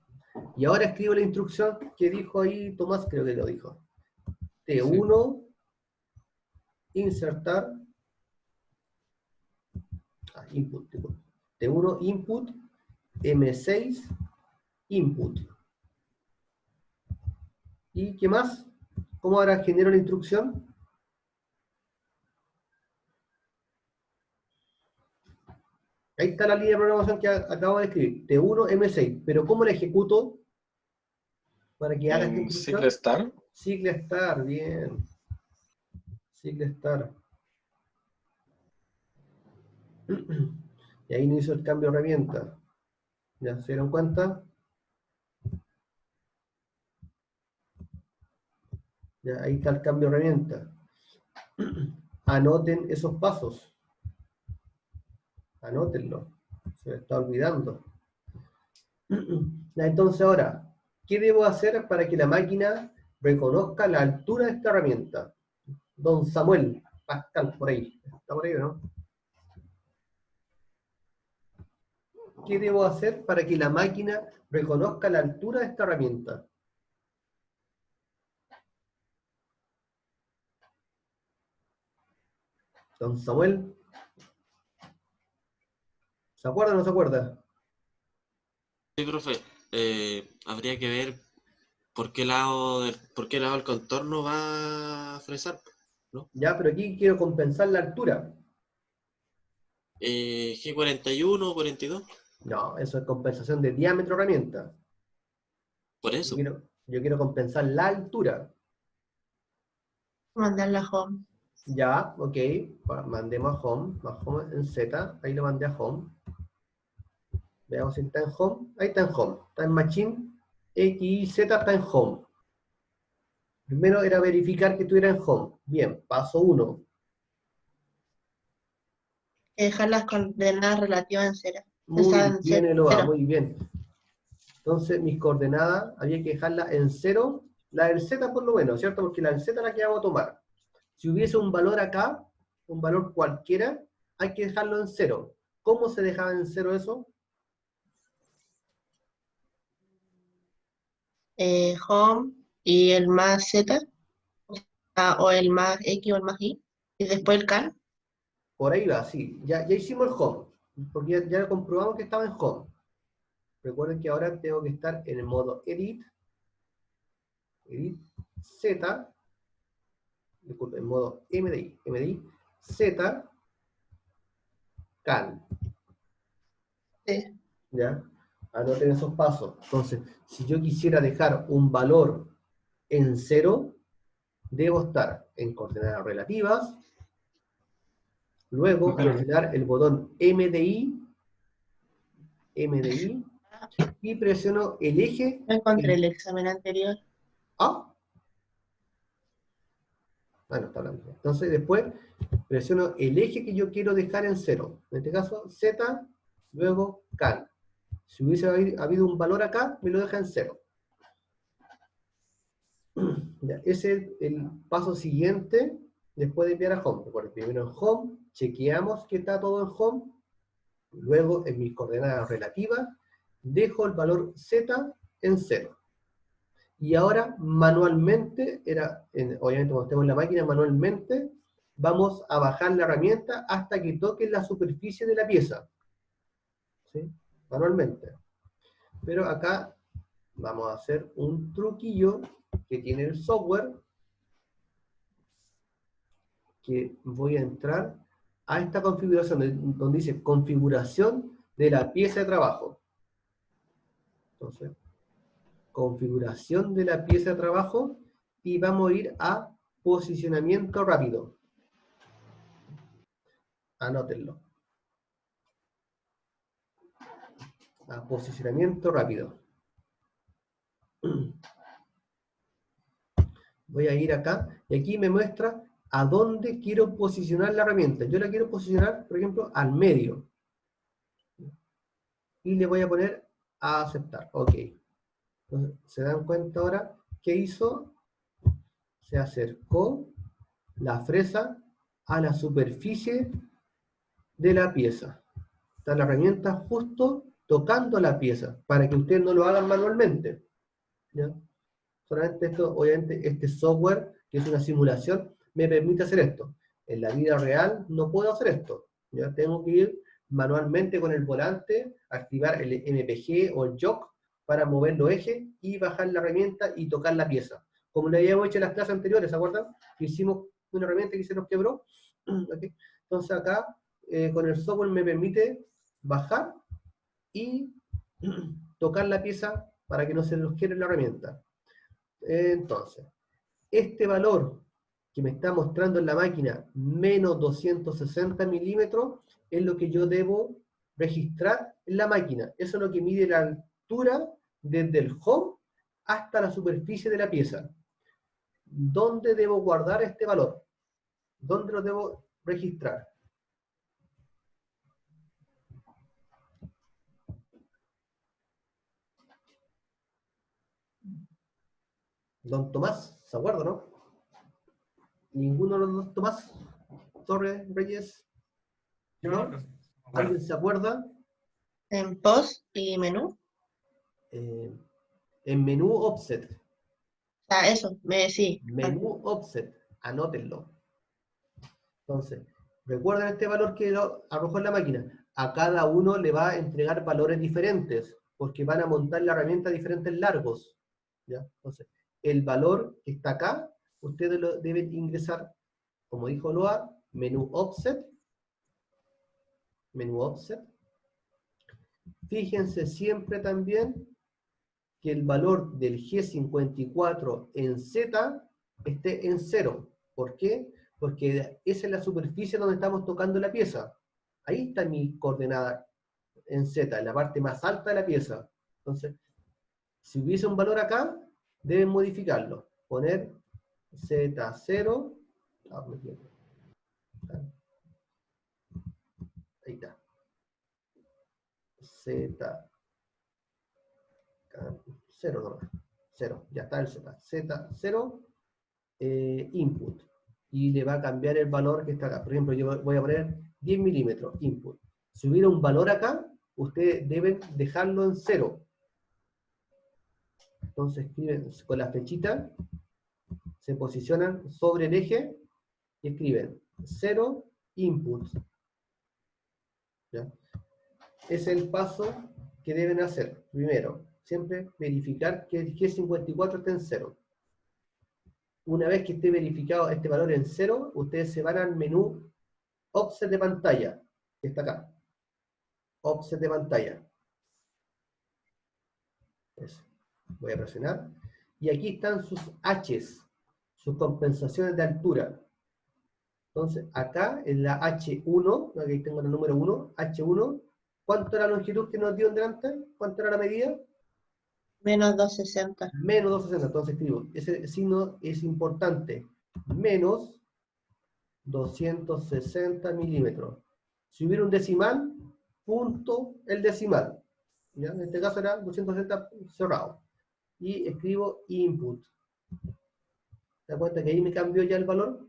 Y ahora escribo la instrucción que dijo ahí Tomás, creo que lo dijo. T1, insertar, input. T1, input, M6, input. ¿Y qué más? ¿Cómo ahora genero la instrucción? Ahí está la línea de programación que acabo de escribir, T1 M6, pero ¿cómo la ejecuto para que haga esta En instrucción? Cycle Star. Cycle Star, bien. Cycle Star. Y ahí no hizo el cambio de herramienta. ¿Ya se dieron cuenta? Ya, ahí está el cambio de herramienta. Anoten esos pasos. Anótenlo. Se me está olvidando. Ya, entonces ahora, ¿qué debo hacer para que la máquina reconozca la altura de esta herramienta? Don Samuel Pascal, por ahí. ¿Está por ahí o no? ¿Qué debo hacer para que la máquina reconozca la altura de esta herramienta? Don Samuel. ¿Se acuerda o no se acuerda? Sí, profe. Habría que ver por qué lado el contorno va a fresar, ¿no? Ya, pero aquí quiero compensar la altura. G41 o 42. No, eso es compensación de diámetro de herramienta. Por Yo eso. quiero compensar la altura. Mandarla a home. Ya, ok. Mandemos a home en Z. Ahí lo mandé a home. Veamos si está en home. Ahí está en home. Está en machine. X, Y, Z está en home. Primero era verificar que estuviera en home. Bien, paso 1. Dejar las coordenadas relativas en cero. Muy bien, Eloa, Cero. muy bien. Entonces, mis coordenadas había que dejarlas en 0. La del Z por lo menos, ¿cierto? Porque la del Z es la que vamos a tomar. Si hubiese un valor acá, un valor cualquiera, hay que dejarlo en 0. ¿Cómo se dejaba en 0 eso? Home y el más Z, o el más X o el más Y, y después el cal. Por ahí va, sí. Ya hicimos el home, porque ya comprobamos que estaba en home. Recuerden que ahora tengo que estar en el modo edit Z, disculpen, en modo MDI, Z, cal. Sí. ¿Ya? Anoten esos pasos. Entonces, si yo quisiera dejar un valor en 0, debo estar en coordenadas relativas, luego presionar el botón MDI, y presiono el eje. No encontré el examen anterior. Ah, bueno, está hablando. Entonces, después presiono el eje que yo quiero dejar en 0. En este caso, Z, luego cal. Si hubiese habido un valor acá, me lo deja en 0. Ya, ese es el paso siguiente después de enviar a home. Recuerden, primero en home, chequeamos que está todo en home, luego en mis coordenadas relativas, dejo el valor Z en 0. Y ahora manualmente, obviamente cuando estemos en la máquina, manualmente vamos a bajar la herramienta hasta que toque la superficie de la pieza. ¿Sí? Manualmente. Pero acá vamos a hacer un truquillo que tiene el software, que voy a entrar a esta configuración, donde dice configuración de la pieza de trabajo. Entonces, configuración de la pieza de trabajo, y vamos a ir a posicionamiento rápido. Anótenlo. A posicionamiento rápido. Voy a ir acá, y aquí me muestra a dónde quiero posicionar la herramienta. Yo la quiero posicionar, por ejemplo, al medio. Y le voy a poner a aceptar. Ok. Entonces, ¿se dan cuenta ahora qué hizo? Se acercó la fresa a la superficie de la pieza. Está la herramienta justo tocando la pieza, para que ustedes no lo hagan manualmente. ¿Ya? Solamente esto, obviamente, este software, que es una simulación, me permite hacer esto. En la vida real no puedo hacer esto. Ya tengo que ir manualmente con el volante, activar el MPG o el jock para mover los ejes y bajar la herramienta y tocar la pieza. como lo habíamos hecho en las clases anteriores, ¿se acuerdan? Que hicimos una herramienta que se nos quebró. ¿Okay? Entonces acá, con el software me permite bajar y tocar la pieza para que no se nos quiebre la herramienta. Entonces, este valor que me está mostrando en la máquina, menos 260 milímetros, es lo que yo debo registrar en la máquina. Eso es lo que mide la altura desde el home hasta la superficie de la pieza. ¿Dónde debo guardar este valor? ¿Dónde lo debo registrar? Don Tomás, ¿se acuerda, no? ¿Ninguno de los dos Tomás? Torres, Reyes. ¿No? ¿Alguien se acuerda? En post y menú. En menú offset. Eso, sí. Menú offset, anótenlo. Entonces, recuerden este valor que arrojó en la máquina. A cada uno le va a entregar valores diferentes, porque van a montar la herramienta a diferentes largos. ¿Ya? Entonces, el valor que está acá, ustedes lo deben ingresar, como dijo Loa, menú offset. Menú offset. Fíjense siempre también que el valor del G54 en Z esté en 0. ¿Por qué? Porque esa es la superficie donde estamos tocando la pieza. Ahí está mi coordenada en Z, en la parte más alta de la pieza. Entonces, si hubiese un valor acá, deben modificarlo. Poner Z0. Ahí está. Z. 0 nomás. 0. Ya está el Z. Z0. Input. Y le va a cambiar el valor que está acá. Por ejemplo, yo voy a poner 10 milímetros, input. Si hubiera un valor acá, ustedes deben dejarlo en 0. Entonces escriben con la flechita, se posicionan sobre el eje y escriben 0 input. ¿Ya? Es el paso que deben hacer. Primero, siempre verificar que el G54 esté en 0. Una vez que esté verificado este valor en 0, ustedes se van al menú Offset de pantalla, que está acá. Offset de pantalla. Eso. Voy a presionar. Y aquí están sus H's, sus compensaciones de altura. Entonces, acá en la H1, aquí tengo el número 1, H1, ¿cuánto era la longitud que nos dio en delante? ¿Cuánto era la medida? Menos 260. Menos 260, entonces escribo, ese signo es importante, menos 260 milímetros. Si hubiera un decimal, punto el decimal. ¿Ya? En este caso era 260 cerrado. Y escribo input. ¿Se da cuenta que ahí me cambió ya el valor?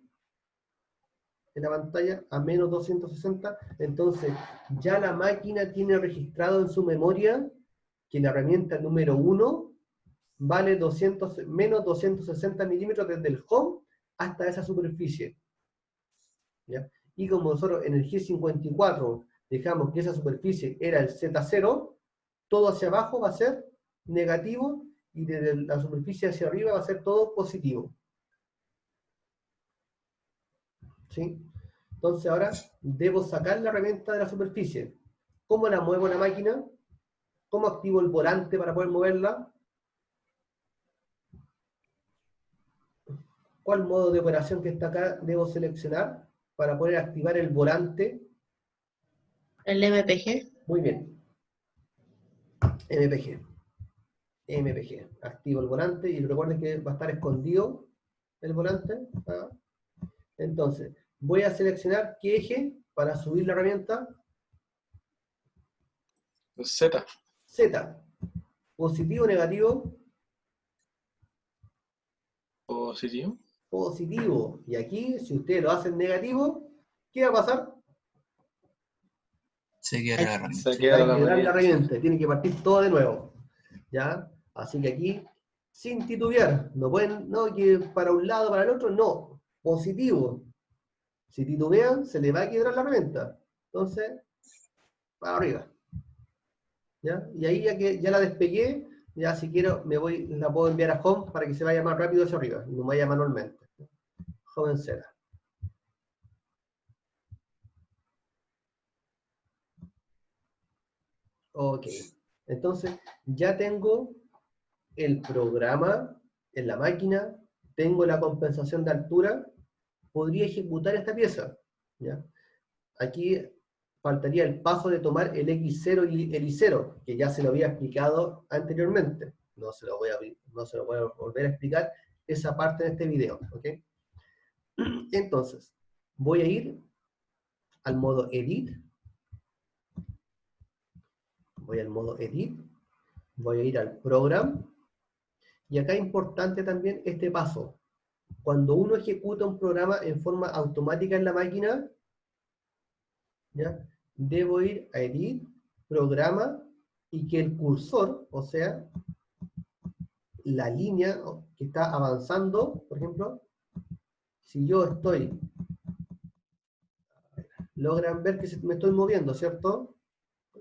En la pantalla a menos 260. Entonces, ya la máquina tiene registrado en su memoria que la herramienta número 1 vale menos 260 milímetros desde el home hasta esa superficie. ¿Ya? Y como nosotros en el G54 dejamos que esa superficie era el Z0, todo hacia abajo va a ser negativo y desde la superficie hacia arriba va a ser todo positivo. ¿Sí? Entonces ahora debo sacar la herramienta de la superficie. ¿Cómo la muevo en la máquina? ¿Cómo activo el volante para poder moverla? ¿Cuál modo de operación que está acá debo seleccionar para poder activar el volante? El MPG. Muy bien. MPG. MPG. Activo el volante y recuerden que va a estar escondido el volante. ¿Ah? Entonces, voy a seleccionar qué eje para subir la herramienta. Z. Z. Positivo o negativo. Positivo. Positivo. Y aquí, si ustedes lo hacen negativo, ¿qué va a pasar? Se queda la herramienta. Se queda Hay la que dar la herramienta. herramienta. Tiene que partir todo de nuevo. ¿Ya? Así que aquí, sin titubear, no pueden, no, que para un lado, para el otro, no. Positivo. Si titubean, se le va a quebrar la herramienta. Entonces, para arriba. ¿Ya? Y ahí ya que ya la despegué, Ya si quiero, la puedo enviar a home para que se vaya más rápido hacia arriba, y no vaya manualmente. Joven Z. Ok. Entonces, ya tengo el programa en la máquina, tengo la compensación de altura, podría ejecutar esta pieza. ¿Ya? Aquí faltaría el paso de tomar el X0 y el Y0, que ya se lo había explicado anteriormente. No se lo voy a volver a explicar esa parte en este video. ¿Ok? Entonces, voy a ir al modo Edit. Voy al modo Edit. Voy a ir al Program. Y acá es importante también este paso. Cuando uno ejecuta un programa en forma automática en la máquina, ¿ya? Debo ir a Edit, Programa, y que el cursor, o sea, la línea que está avanzando, por ejemplo, si yo estoy, logran ver que me estoy moviendo, ¿cierto?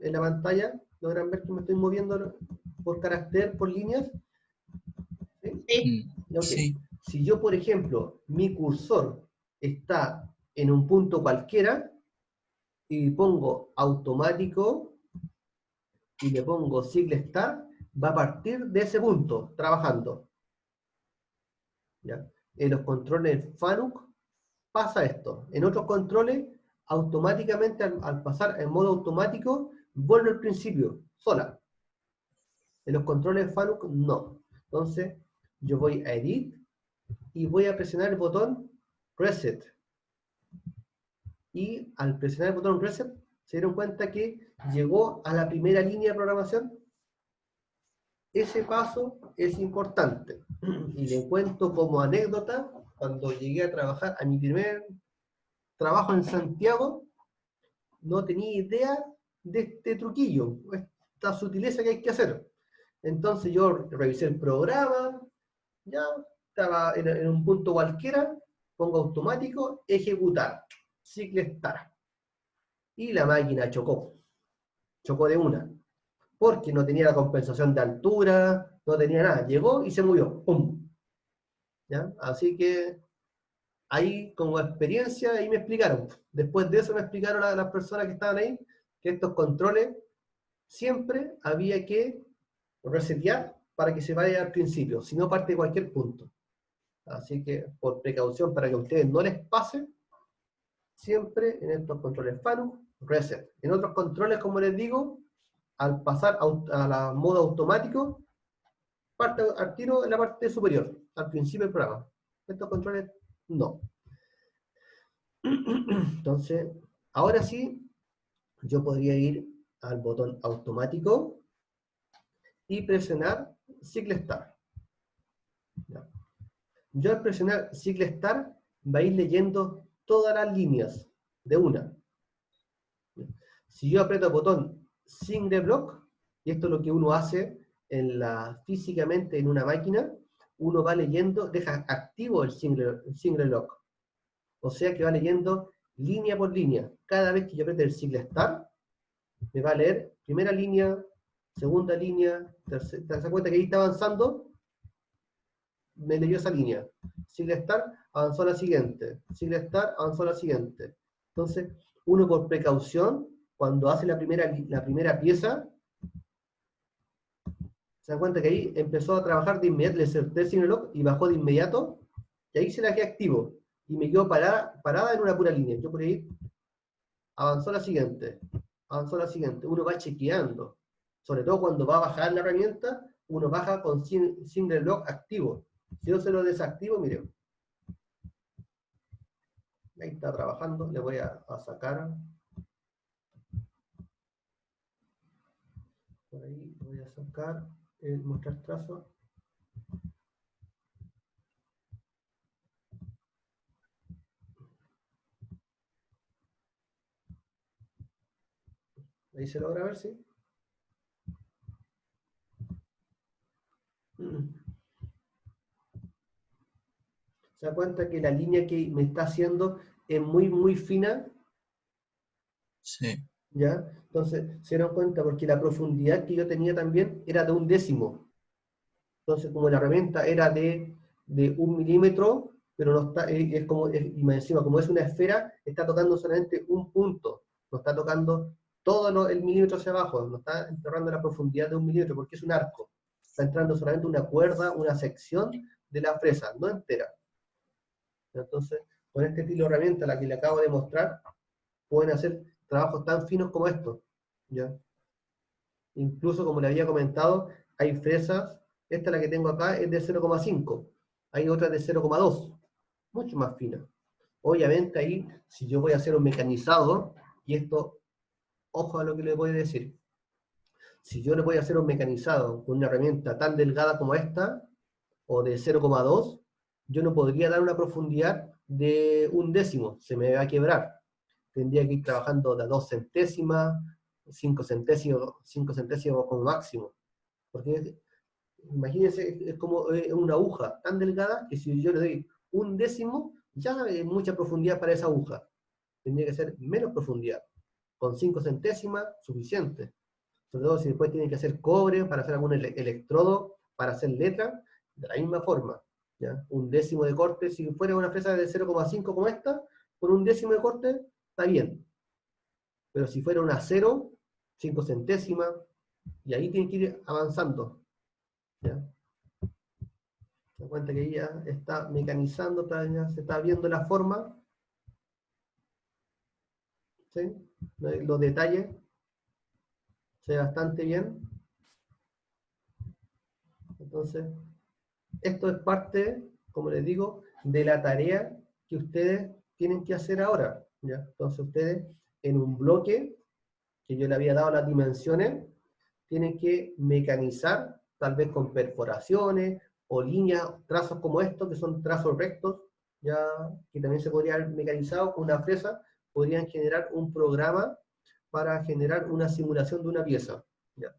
En la pantalla, logran ver que me estoy moviendo por carácter, por líneas. ¿Sí? Sí. Okay. Sí. Si yo, por ejemplo, mi cursor está en un punto cualquiera, y pongo automático, y le pongo Sigla Start, va a partir de ese punto, trabajando. ¿Ya? En los controles FANUC pasa esto. En otros controles, automáticamente al pasar en modo automático, vuelve al principio, sola. En los controles FANUC no. Entonces, yo voy a Edit y voy a presionar el botón Reset. Y al presionar el botón Reset, se dieron cuenta que llegó a la primera línea de programación. Ese paso es importante. Y le cuento como anécdota, cuando llegué a trabajar a mi primer trabajo en Santiago, no tenía idea de este truquillo, esta sutileza que hay que hacer. Entonces yo revisé el programa, ya estaba en un punto cualquiera, pongo automático, ejecutar, Sigla Start. Y la máquina chocó de una, porque no tenía la compensación de altura, no tenía nada, llegó y se movió, ¡pum! ¿Ya? Así que ahí como experiencia, ahí me explicaron. Después de eso me explicaron las personas que estaban ahí, que estos controles siempre había que resetear para que se vaya al principio, si no parte de cualquier punto. Así que por precaución, para que a ustedes no les pase, siempre en estos controles FANUC, reset. En otros controles, como les digo, al pasar a la modo automático, parte al tiro en la parte superior, al principio del programa. Estos controles no. Entonces, ahora sí, yo podría ir al botón automático y presionar Sigla Start. ¿Ya? Yo al presionar Sigla Start va a ir leyendo todas las líneas de una. ¿Ya? Si yo aprieto el botón Single Block, y esto es lo que uno hace físicamente en una máquina, uno va leyendo, deja activo el single Lock. O sea que va leyendo línea por línea. Cada vez que yo apriete el Sigla Start, me va a leer primera línea, segunda línea, tercera. ¿Se da cuenta que ahí está avanzando? Me leyó esa línea. Sigla Start, avanzó a la siguiente. Sigla Start, avanzó a la siguiente. Entonces, uno por precaución, cuando hace la primera pieza, se da cuenta que ahí empezó a trabajar de inmediato, le solté el Single Lock y bajó de inmediato, y ahí se la quedé activo. Y me quedó parada en una pura línea. Yo por ahí avanzó a la siguiente. Avanzó a la siguiente. Uno va chequeando. Sobre todo cuando va a bajar la herramienta, uno baja con Single Lock activo. Si yo se lo desactivo, mire. Ahí está trabajando. Le voy a sacar. Por ahí voy a sacar. Mostrar trazo. Ahí se logra ver, ¿sí? ¿Se da cuenta que la línea que me está haciendo es muy, muy fina? Sí. ¿Ya? Entonces, se dieron cuenta porque la profundidad que yo tenía también era de 1/10. Entonces, como la herramienta era de 1 milímetro, pero no está, es como, y más encima, como es una esfera, está tocando solamente un punto, no está tocando todo el milímetro hacia abajo, no está enterrando la profundidad de 1 milímetro, porque es un arco. Está entrando solamente una cuerda, una sección de la fresa, no entera. Entonces, con este estilo de herramienta, la que le acabo de mostrar, pueden hacer trabajos tan finos como estos, ¿ya? Incluso, como le había comentado, hay fresas, esta la que tengo acá es de 0,5, hay otras de 0,2, mucho más fina. Obviamente ahí, si yo voy a hacer un mecanizado, y esto, ojo a lo que le voy a decir, si yo le voy a hacer un mecanizado con una herramienta tan delgada como esta, o de 0,2, yo no podría dar una profundidad de 1/10, se me va a quebrar. Tendría que ir trabajando de 2 centésimas, 5 centésimos como máximo. Porque imagínense, es como una aguja tan delgada que si yo le doy 1/10, ya es mucha profundidad para esa aguja. Tendría que ser menos profundidad. Con 5 centésimas, suficiente. Sobre todo si después tienen que hacer cobre para hacer algún electrodo, para hacer letra, de la misma forma. ¿Ya? 1/10 de corte, si fuera una fresa de 0,5 como esta, con 1/10 de corte, está bien. Pero si fuera una 0, 5 centésimas, y ahí tienen que ir avanzando. ¿Ya? Se da cuenta que ya está mecanizando, ya se está viendo la forma. ¿Sí? Los detalles. Se ve bastante bien. Entonces, esto es parte, como les digo, de la tarea que ustedes tienen que hacer ahora, ¿ya? Entonces ustedes, en un bloque, que yo le había dado las dimensiones, tienen que mecanizar, tal vez con perforaciones, o líneas, trazos como estos, que son trazos rectos, ya, que también se podría haber mecanizado con una fresa, podrían generar un programa para generar una simulación de una pieza, ¿ya?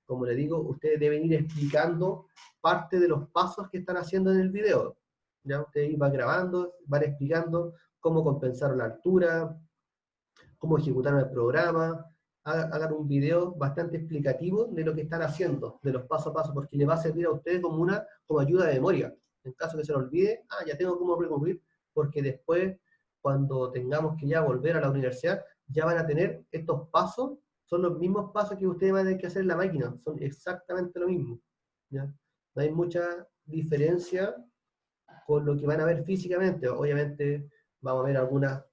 Como le digo, ustedes deben ir explicando parte de los pasos que están haciendo en el video. ¿Ya? Ustedes van grabando, van explicando cómo compensar la altura, cómo ejecutar el programa, hagan un video bastante explicativo de lo que están haciendo, de los pasos a paso, porque les va a servir a ustedes como ayuda de memoria. En caso que se lo olvide, ya tengo cómo recurrir, porque después, cuando tengamos que ya volver a la universidad, ya van a tener estos pasos, son los mismos pasos que ustedes van a tener que hacer en la máquina, son exactamente lo mismo. ¿Ya? No hay mucha diferencia con lo que van a ver físicamente. Obviamente vamos a ver algunas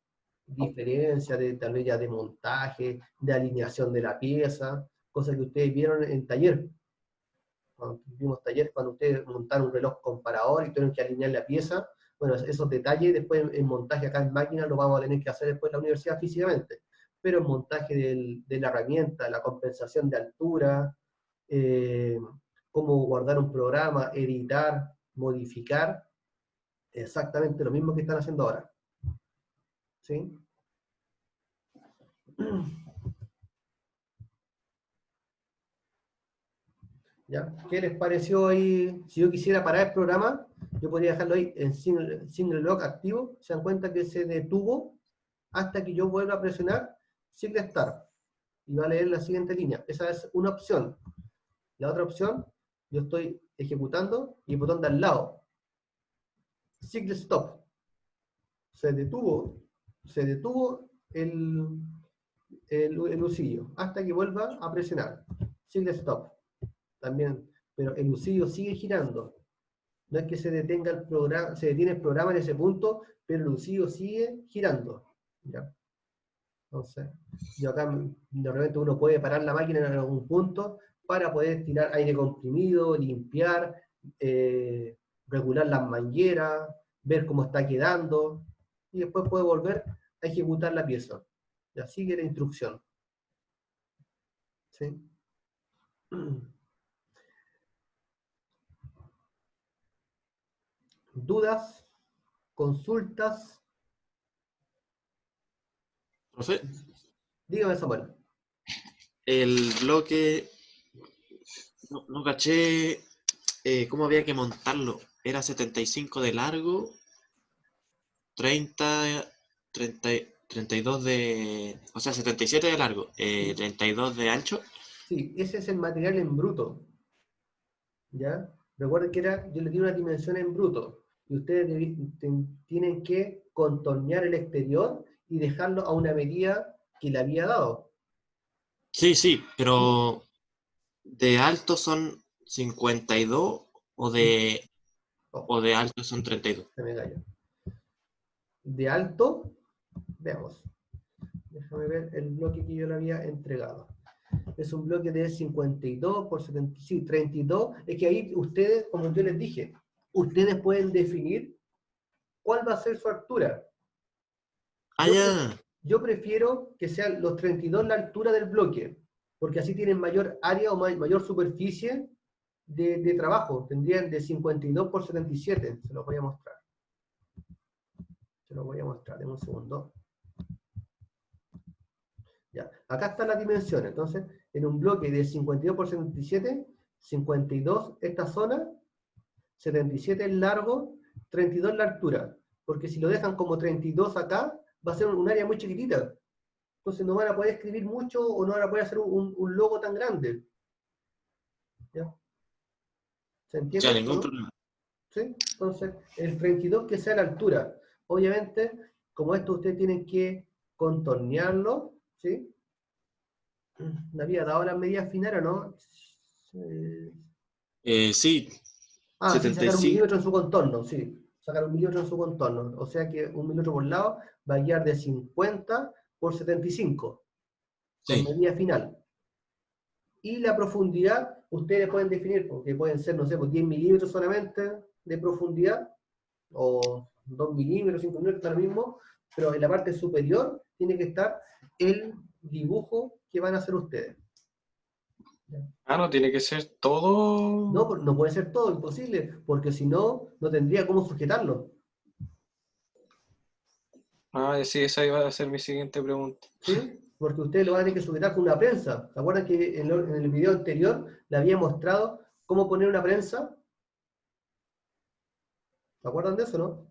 diferencias de tal vez ya de montaje, de alineación de la pieza, cosas que ustedes vieron en taller. Cuando vimos taller, cuando ustedes montaron un reloj comparador y tuvieron que alinear la pieza, bueno, esos detalles después en montaje acá en máquina lo vamos a tener que hacer después en la universidad físicamente. Pero en montaje de la herramienta, la compensación de altura, cómo guardar un programa, editar, modificar, exactamente lo mismo que están haciendo ahora. ¿Sí? ¿Ya? ¿Qué les pareció ahí? Si yo quisiera parar el programa, yo podría dejarlo ahí en single lock activo. Se dan cuenta que se detuvo hasta que yo vuelva a presionar single start. Y va a leer la siguiente línea. Esa es una opción. La otra opción, yo estoy ejecutando y el botón de al lado. Single stop. Se detuvo el usillo hasta que vuelva a presionar. Single stop. También, pero el usillo sigue girando. No es que se detenga el programa, se detiene el programa en ese punto, pero el usillo sigue girando. ¿Ya? Entonces, yo acá de repente uno puede parar la máquina en algún punto para poder tirar aire comprimido, limpiar, regular las mangueras, ver cómo está quedando, y después puede volver a ejecutar la pieza. Ya sigue la instrucción. ¿Sí? ¿Dudas? ¿Consultas? Profe, Dígame, Samuel. el bloque, no caché cómo había que montarlo. Era 75 de largo, 32 de... O sea, 77 de largo, 32 de ancho. Sí, ese es el material en bruto. ¿Ya? Recuerden que yo les di una dimensión en bruto, y ustedes tienen que contornear el exterior y dejarlo a una medida que le había dado. Sí, pero ¿de alto son 52 o de alto son 32? Se me cayó. De alto, veamos. Déjame ver el bloque que yo le había entregado. Es un bloque de 52 por 70, sí, 32. Es que ahí ustedes, como yo les dije, ustedes pueden definir cuál va a ser su altura. Ah, ya. Yo prefiero que sean los 32 la altura del bloque, porque así tienen mayor área o mayor superficie de trabajo. Tendrían de 52 por 77. Se los voy a mostrar. Se los voy a mostrar en un segundo. Ya. Acá están las dimensiones. Entonces, en un bloque de 52 por 77, 52 esta zona, 77 el largo, 32 la altura. Porque si lo dejan como 32 acá, va a ser un área muy chiquitita. Entonces no van a poder escribir mucho o no van a poder hacer un logo tan grande. ¿Ya? ¿Se entiende? Ya, ningún ¿no? problema. ¿Sí? Entonces, el 32 que sea la altura. Obviamente, como esto ustedes tienen que contornearlo, ¿sí? ¿Me había dado las medidas finales o no? Sí, Sí, sacar 1 75. milímetro en su contorno, sí. Sacar 1 milímetro en su contorno. O sea que 1 milímetro por lado va a guiar de 50 por 75, con Sí. medida final. Y la profundidad, ustedes pueden definir, porque pueden ser, no sé, pues 10 milímetros solamente de profundidad, o 2 milímetros, 5 milímetros, está lo mismo, pero en la parte superior tiene que estar el dibujo que van a hacer ustedes. Ah, no, tiene que ser todo. No, no puede ser todo, imposible, porque si no, no tendría cómo sujetarlo. Ah, sí, esa iba a ser mi siguiente pregunta. ¿Sí? Porque ustedes lo van a tener que sujetar con una prensa. ¿Se acuerdan que en el video anterior le había mostrado cómo poner una prensa? ¿Se acuerdan de eso, no?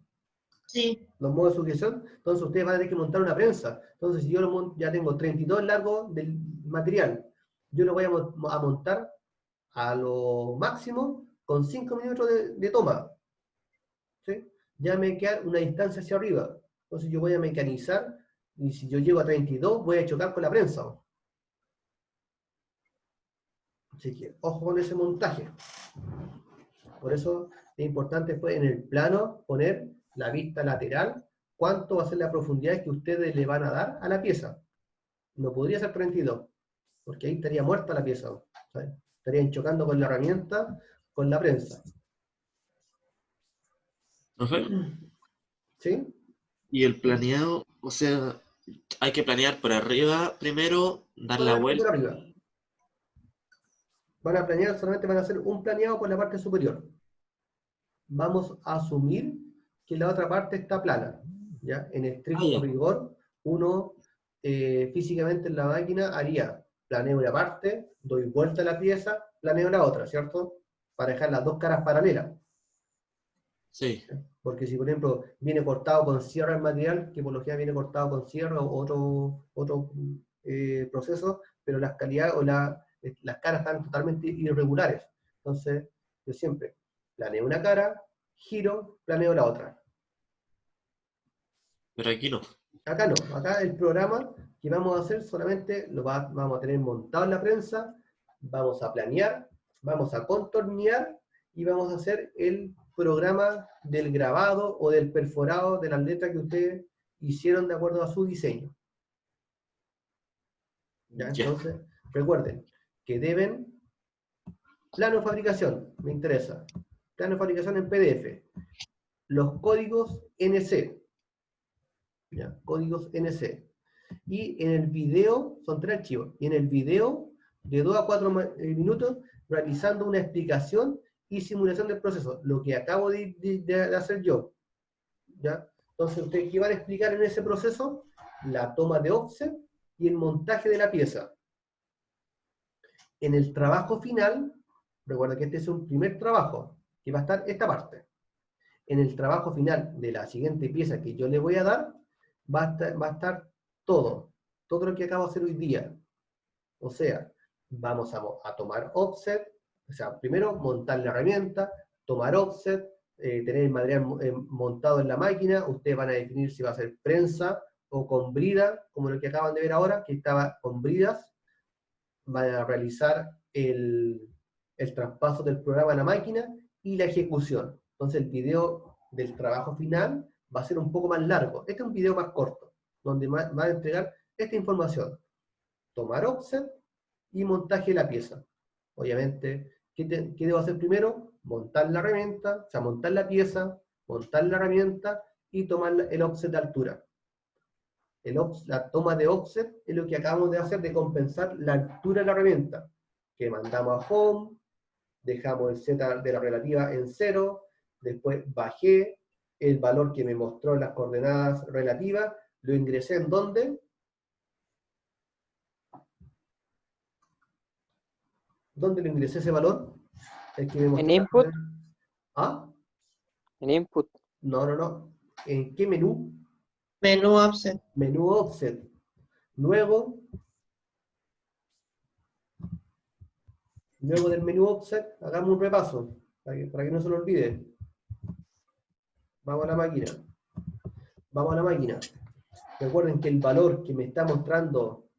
Sí. Los modos de sujeción. Entonces ustedes van a tener que montar una prensa. Entonces si yo ya tengo 32 largos del material, yo lo voy a montar a lo máximo con 5 milímetros de toma. ¿Sí? Ya me queda una distancia hacia arriba. Entonces yo voy a mecanizar, y si yo llego a 32, voy a chocar con la prensa. Así que ojo con ese montaje. Por eso es importante después en el plano poner la vista lateral, cuánto va a ser la profundidad que ustedes le van a dar a la pieza. No podría ser 32, porque ahí estaría muerta la pieza. ¿Sabes? Estarían chocando con la herramienta, con la prensa. Profe, ¿Sí? y el planeado, o sea, hay que planear por arriba primero, dar la Solamente por vuelta. arriba. Van a planear, solamente van a hacer un planeado por la parte superior. Vamos a asumir que la otra parte está plana. ¿Ya? En estricto ya. rigor, uno físicamente en la máquina haría, planeo una parte, doy vuelta a la pieza, planeo la otra, ¿cierto? Para dejar las dos caras paralelas. Sí, Porque si, por ejemplo, viene cortado con sierra el material, que por lo general viene cortado con sierra o otro proceso, pero las calidades o las caras están totalmente irregulares. Entonces, yo siempre planeo una cara, giro, planeo la otra. pero aquí no. Acá no, acá el programa que vamos a hacer solamente vamos a tener montado en la prensa, vamos a planear, vamos a contornear y vamos a hacer el programa del grabado o del perforado de las letras que ustedes hicieron de acuerdo a su diseño. ¿Ya? Ya. Entonces, recuerden que deben, plano de fabricación, me interesa, plano de fabricación en PDF, los códigos NC, ¿ya? Códigos NC. Y en el video, son 3 archivos, y en el video de 2 a 4 minutos realizando una explicación y simulación del proceso, lo que acabo de hacer yo. ¿Ya? Entonces, ¿ustedes qué van a explicar en ese proceso? La toma de offset y el montaje de la pieza. En el trabajo final, recuerda que este es un primer trabajo, que va a estar esta parte. En el trabajo final de la siguiente pieza que yo le voy a dar, va a estar todo lo que acabo de hacer hoy día. O sea, vamos a tomar offset, O sea, primero montar la herramienta, tomar offset, tener el material montado en la máquina. Ustedes van a definir si va a ser prensa o con brida, como lo que acaban de ver ahora, que estaba con bridas. Van a realizar el traspaso del programa a la máquina y la ejecución. Entonces el video del trabajo final va a ser un poco más largo. Este es un video más corto, donde van a entregar esta información. Tomar offset y montaje de la pieza. Obviamente, ¿qué debo hacer primero? Montar la herramienta, o sea, montar la pieza, montar la herramienta y tomar el offset de altura. La toma de offset es lo que acabamos de hacer, de compensar la altura de la herramienta, que mandamos a home, dejamos el Z de la relativa en 0, después bajé el valor que me mostró en las coordenadas relativas, lo ingresé en ¿dónde? ¿Dónde lo ingresé ese valor? El que me mostró ¿En input? ¿Ah? En input. No. ¿En qué menú? Menú offset. Menú offset. Luego del menú offset, hagamos un repaso, para que no se lo olvide. Vamos a la máquina. Vamos a la máquina. Recuerden que el valor que me está mostrando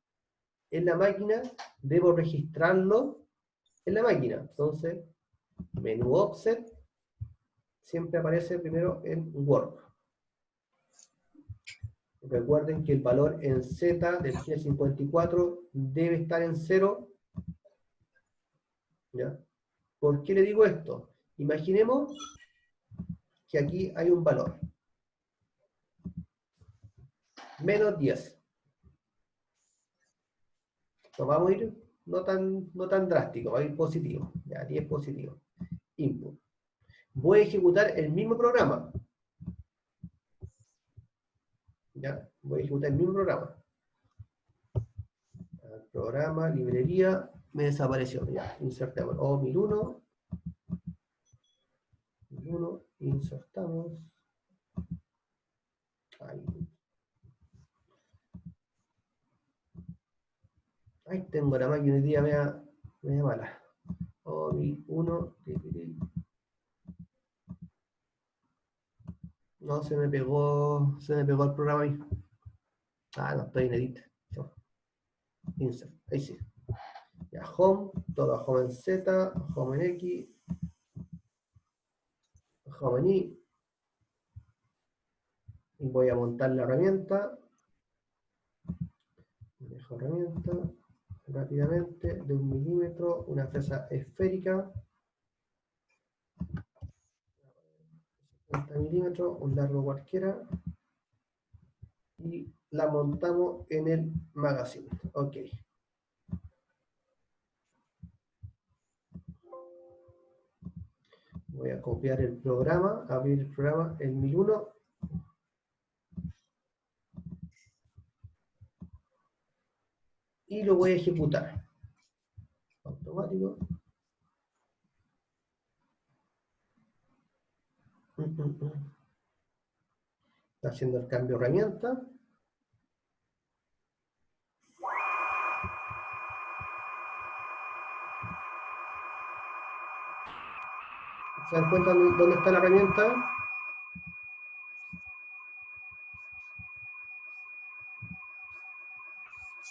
en la máquina, debo registrarlo en la máquina. Entonces, menú offset, siempre aparece primero en Word. Recuerden que el valor en Z del G54 debe estar en 0. ¿Ya? ¿Por qué le digo esto? Imaginemos que aquí hay un valor. Menos 10. Nos vamos a ir no tan drástico, va a ir positivo. Ya, 10 positivo. Input. Voy a ejecutar el mismo programa. Ya, voy a ejecutar el mismo programa. Programa, librería, me desapareció. Ya, insertamos. O 1001. 1001, insertamos. Ahí. Ahí tengo la máquina, hoy día media mala. O 1001. No, se me pegó el programa ahí. Ah, no, estoy en edit. Insert, ahí sí. Ya, home, todo home en Z, home en X, home en Y. Y voy a montar la herramienta. Dejo herramienta rápidamente de 1 milímetro, una fresa esférica. 50 milímetros, un largo cualquiera. Y la montamos en el magazine. Ok. Voy a copiar el programa, abrir el programa, el 1001. Y lo voy a ejecutar. Automático. Está haciendo el cambio de herramienta. ¿Se dan cuenta dónde está la herramienta?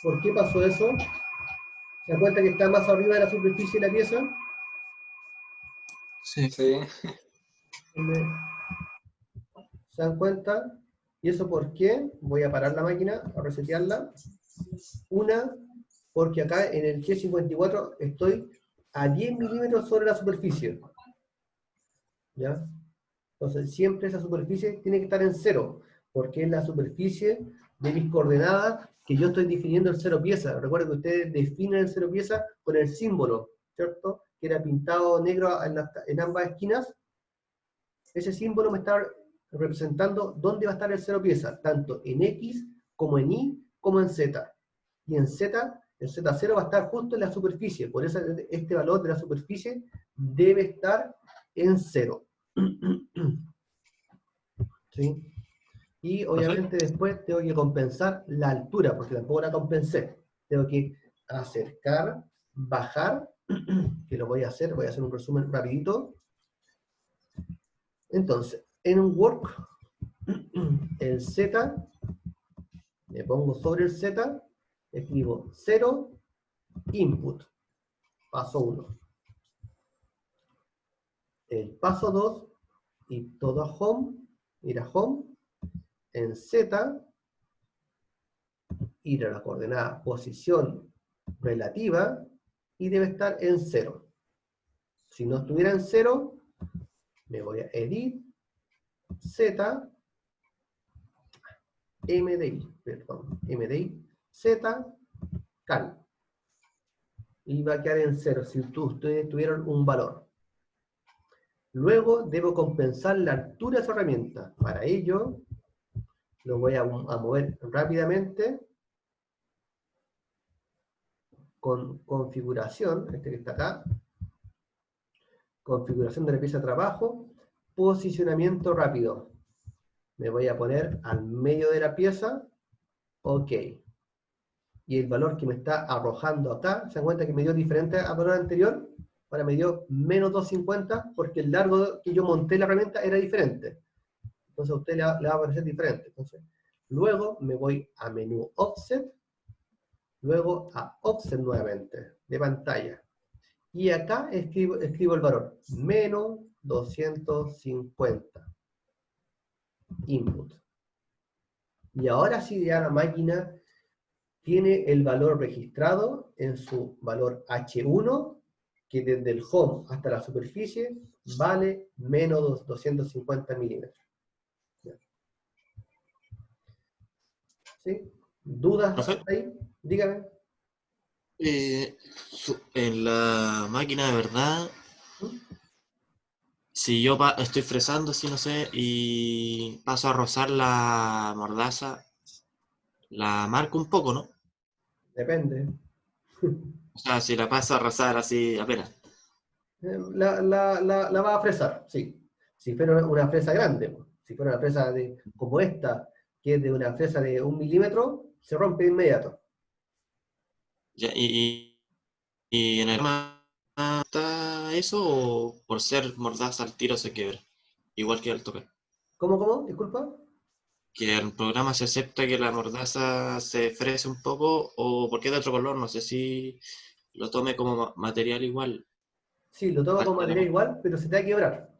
¿Por qué pasó eso? ¿Se dan cuenta que está más arriba de la superficie de la pieza? Sí. ¿Se dan cuenta? ¿Y eso por qué? Voy a parar la máquina, a resetearla. Una, porque acá en el G54 estoy a 10 milímetros sobre la superficie. ¿Ya? Entonces siempre esa superficie tiene que estar en 0, porque es la superficie de mis coordenadas que yo estoy definiendo el 0 pieza. Recuerden que ustedes definen el 0 pieza con el símbolo, ¿cierto? Que era pintado negro en ambas esquinas. Ese símbolo me está representando dónde va a estar el 0 pieza, tanto en X, como en Y, como en Z. Y en Z, el Z0 va a estar justo en la superficie, por eso este valor de la superficie debe estar en 0. ¿Sí? Y obviamente después tengo que compensar la altura, porque tampoco la compensé. Tengo que acercar, bajar que lo voy a hacer un resumen rapidito. Entonces, en un work, el Z, le pongo sobre el Z, escribo 0, input, paso 1. El paso 2, y todo a home, ir a home, en Z, ir a la coordenada posición relativa, y debe estar en 0. Si no estuviera en 0, me voy a edit, Z, MDI, Z, cal. Y va a quedar en 0 si ustedes tuvieron un valor. Luego debo compensar la altura de esa herramienta. Para ello, lo voy a mover rápidamente con configuración, este que está acá, configuración de la pieza de trabajo, posicionamiento rápido. Me voy a poner al medio de la pieza, OK. Y el valor que me está arrojando acá, ¿se dan cuenta que me dio diferente al valor anterior? Ahora me dio menos 250 porque el largo que yo monté la herramienta era diferente. Entonces a usted le va a parecer diferente. Entonces, luego me voy a menú Offset, luego a Offset nuevamente, de pantalla. Y acá escribo el valor, menos 250. Input. Y ahora sí ya la máquina tiene el valor registrado en su valor H1, que desde el home hasta la superficie vale menos 250 milímetros. ¿Sí? ¿Dudas ¿Profe? ahí? Dígame. En la máquina de verdad, si yo estoy fresando, así no sé, y paso a rozar la mordaza, la marco un poco, ¿no? Depende. O sea, si la paso a rozar así apenas. La va a fresar, sí. Si fuera una fresa grande, si fuera una fresa como esta, que es de una fresa de 1 milímetro, se rompe de inmediato. Ya, y en el programa está eso o por ser mordaza al tiro se quiebra, igual que al tocar. ¿Cómo? Disculpa. Que el programa se acepta que la mordaza se frese un poco o porque es de otro color, no sé si lo tome como material igual. Sí, lo tomo con Parte de la material igual, pero se te va a quebrar.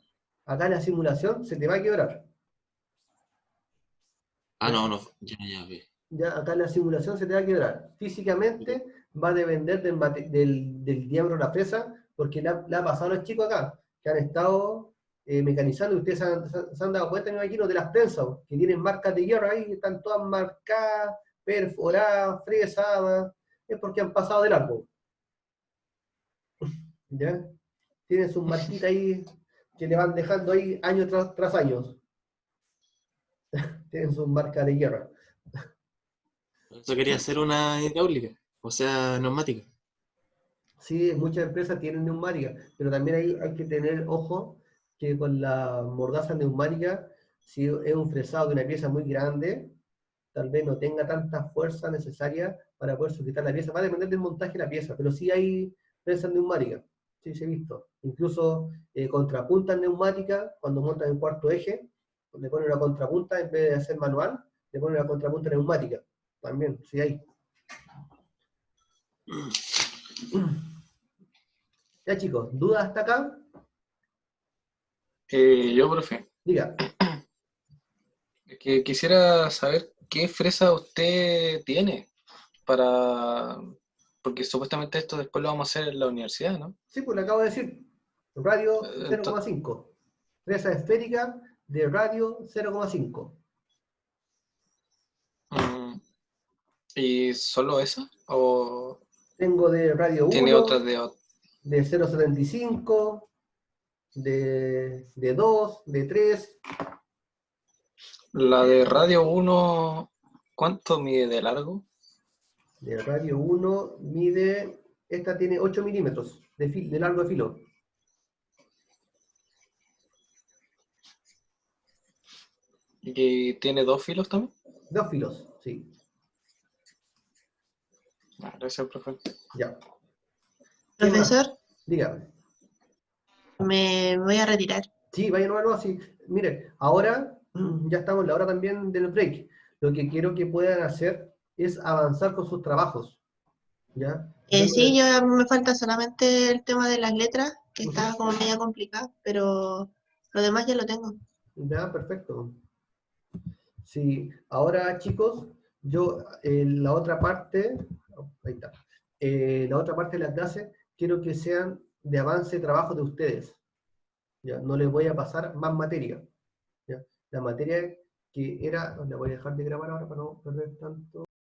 Acá en la simulación se te va a quebrar. ¿Ya? no, ya ve. Ya acá en la simulación se te va a quebrar. Físicamente va a depender del diámetro de la fresa, porque le ha pasado a los chicos acá, que han estado mecanizando, y ustedes se han dado cuenta, me imagino, de las prensas, que tienen marcas de hierro ahí, que están todas marcadas, perforadas, fresadas, es porque han pasado de largo. ¿Ya? Tienen sus marquitas ahí que le van dejando ahí año tras año. Tienen sus marcas de hierro. Eso quería hacer una hidráulica, o sea, neumática. Sí, muchas empresas tienen neumática, pero también hay que tener ojo que con la mordaza neumática, si es un fresado de una pieza muy grande, tal vez no tenga tanta fuerza necesaria para poder sujetar la pieza. Va a depender del montaje de la pieza, pero sí hay fresas neumáticas, sí se ha visto. Incluso contrapuntas neumáticas, cuando montan en cuarto eje, le ponen una contrapunta en vez de hacer manual, le ponen una contrapunta neumática. También, sí hay. Ya chicos, ¿dudas hasta acá? Yo, profe, Diga. que quisiera saber qué fresa usted tiene para... Porque supuestamente esto después lo vamos a hacer en la universidad, ¿no? Sí, pues le acabo de decir. Radio Ento- 0,5. Fresa esférica de radio 0,5. mm, ¿Y solo esa? ¿O Tengo de radio tiene otras 1, de... de 0,75, de 2, de 3. La de radio 1, ¿cuánto mide de largo? De radio 1 mide, esta tiene 8 milímetros de largo de filo. ¿Y tiene dos filos también? 2 filos, sí. Gracias, profe. Ya. ¿Qué más? Profesor, Dígame. me voy a retirar. Sí, vayan no, sí. Mire, ahora ya estamos en la hora también del break. Lo que quiero que puedan hacer es avanzar con sus trabajos, ¿ya? Yo no Sí, les- yo me falta solamente el tema de las letras, que Ujú. está como media complicado, pero lo demás ya lo tengo. Ya, perfecto. Sí, ahora chicos, yo la otra parte, ahí está, la otra parte de la clase quiero que sean de avance de trabajo de ustedes. ¿Ya? No les voy a pasar más materia. ¿Ya? La materia que era, la voy a dejar de grabar ahora para no perder tanto.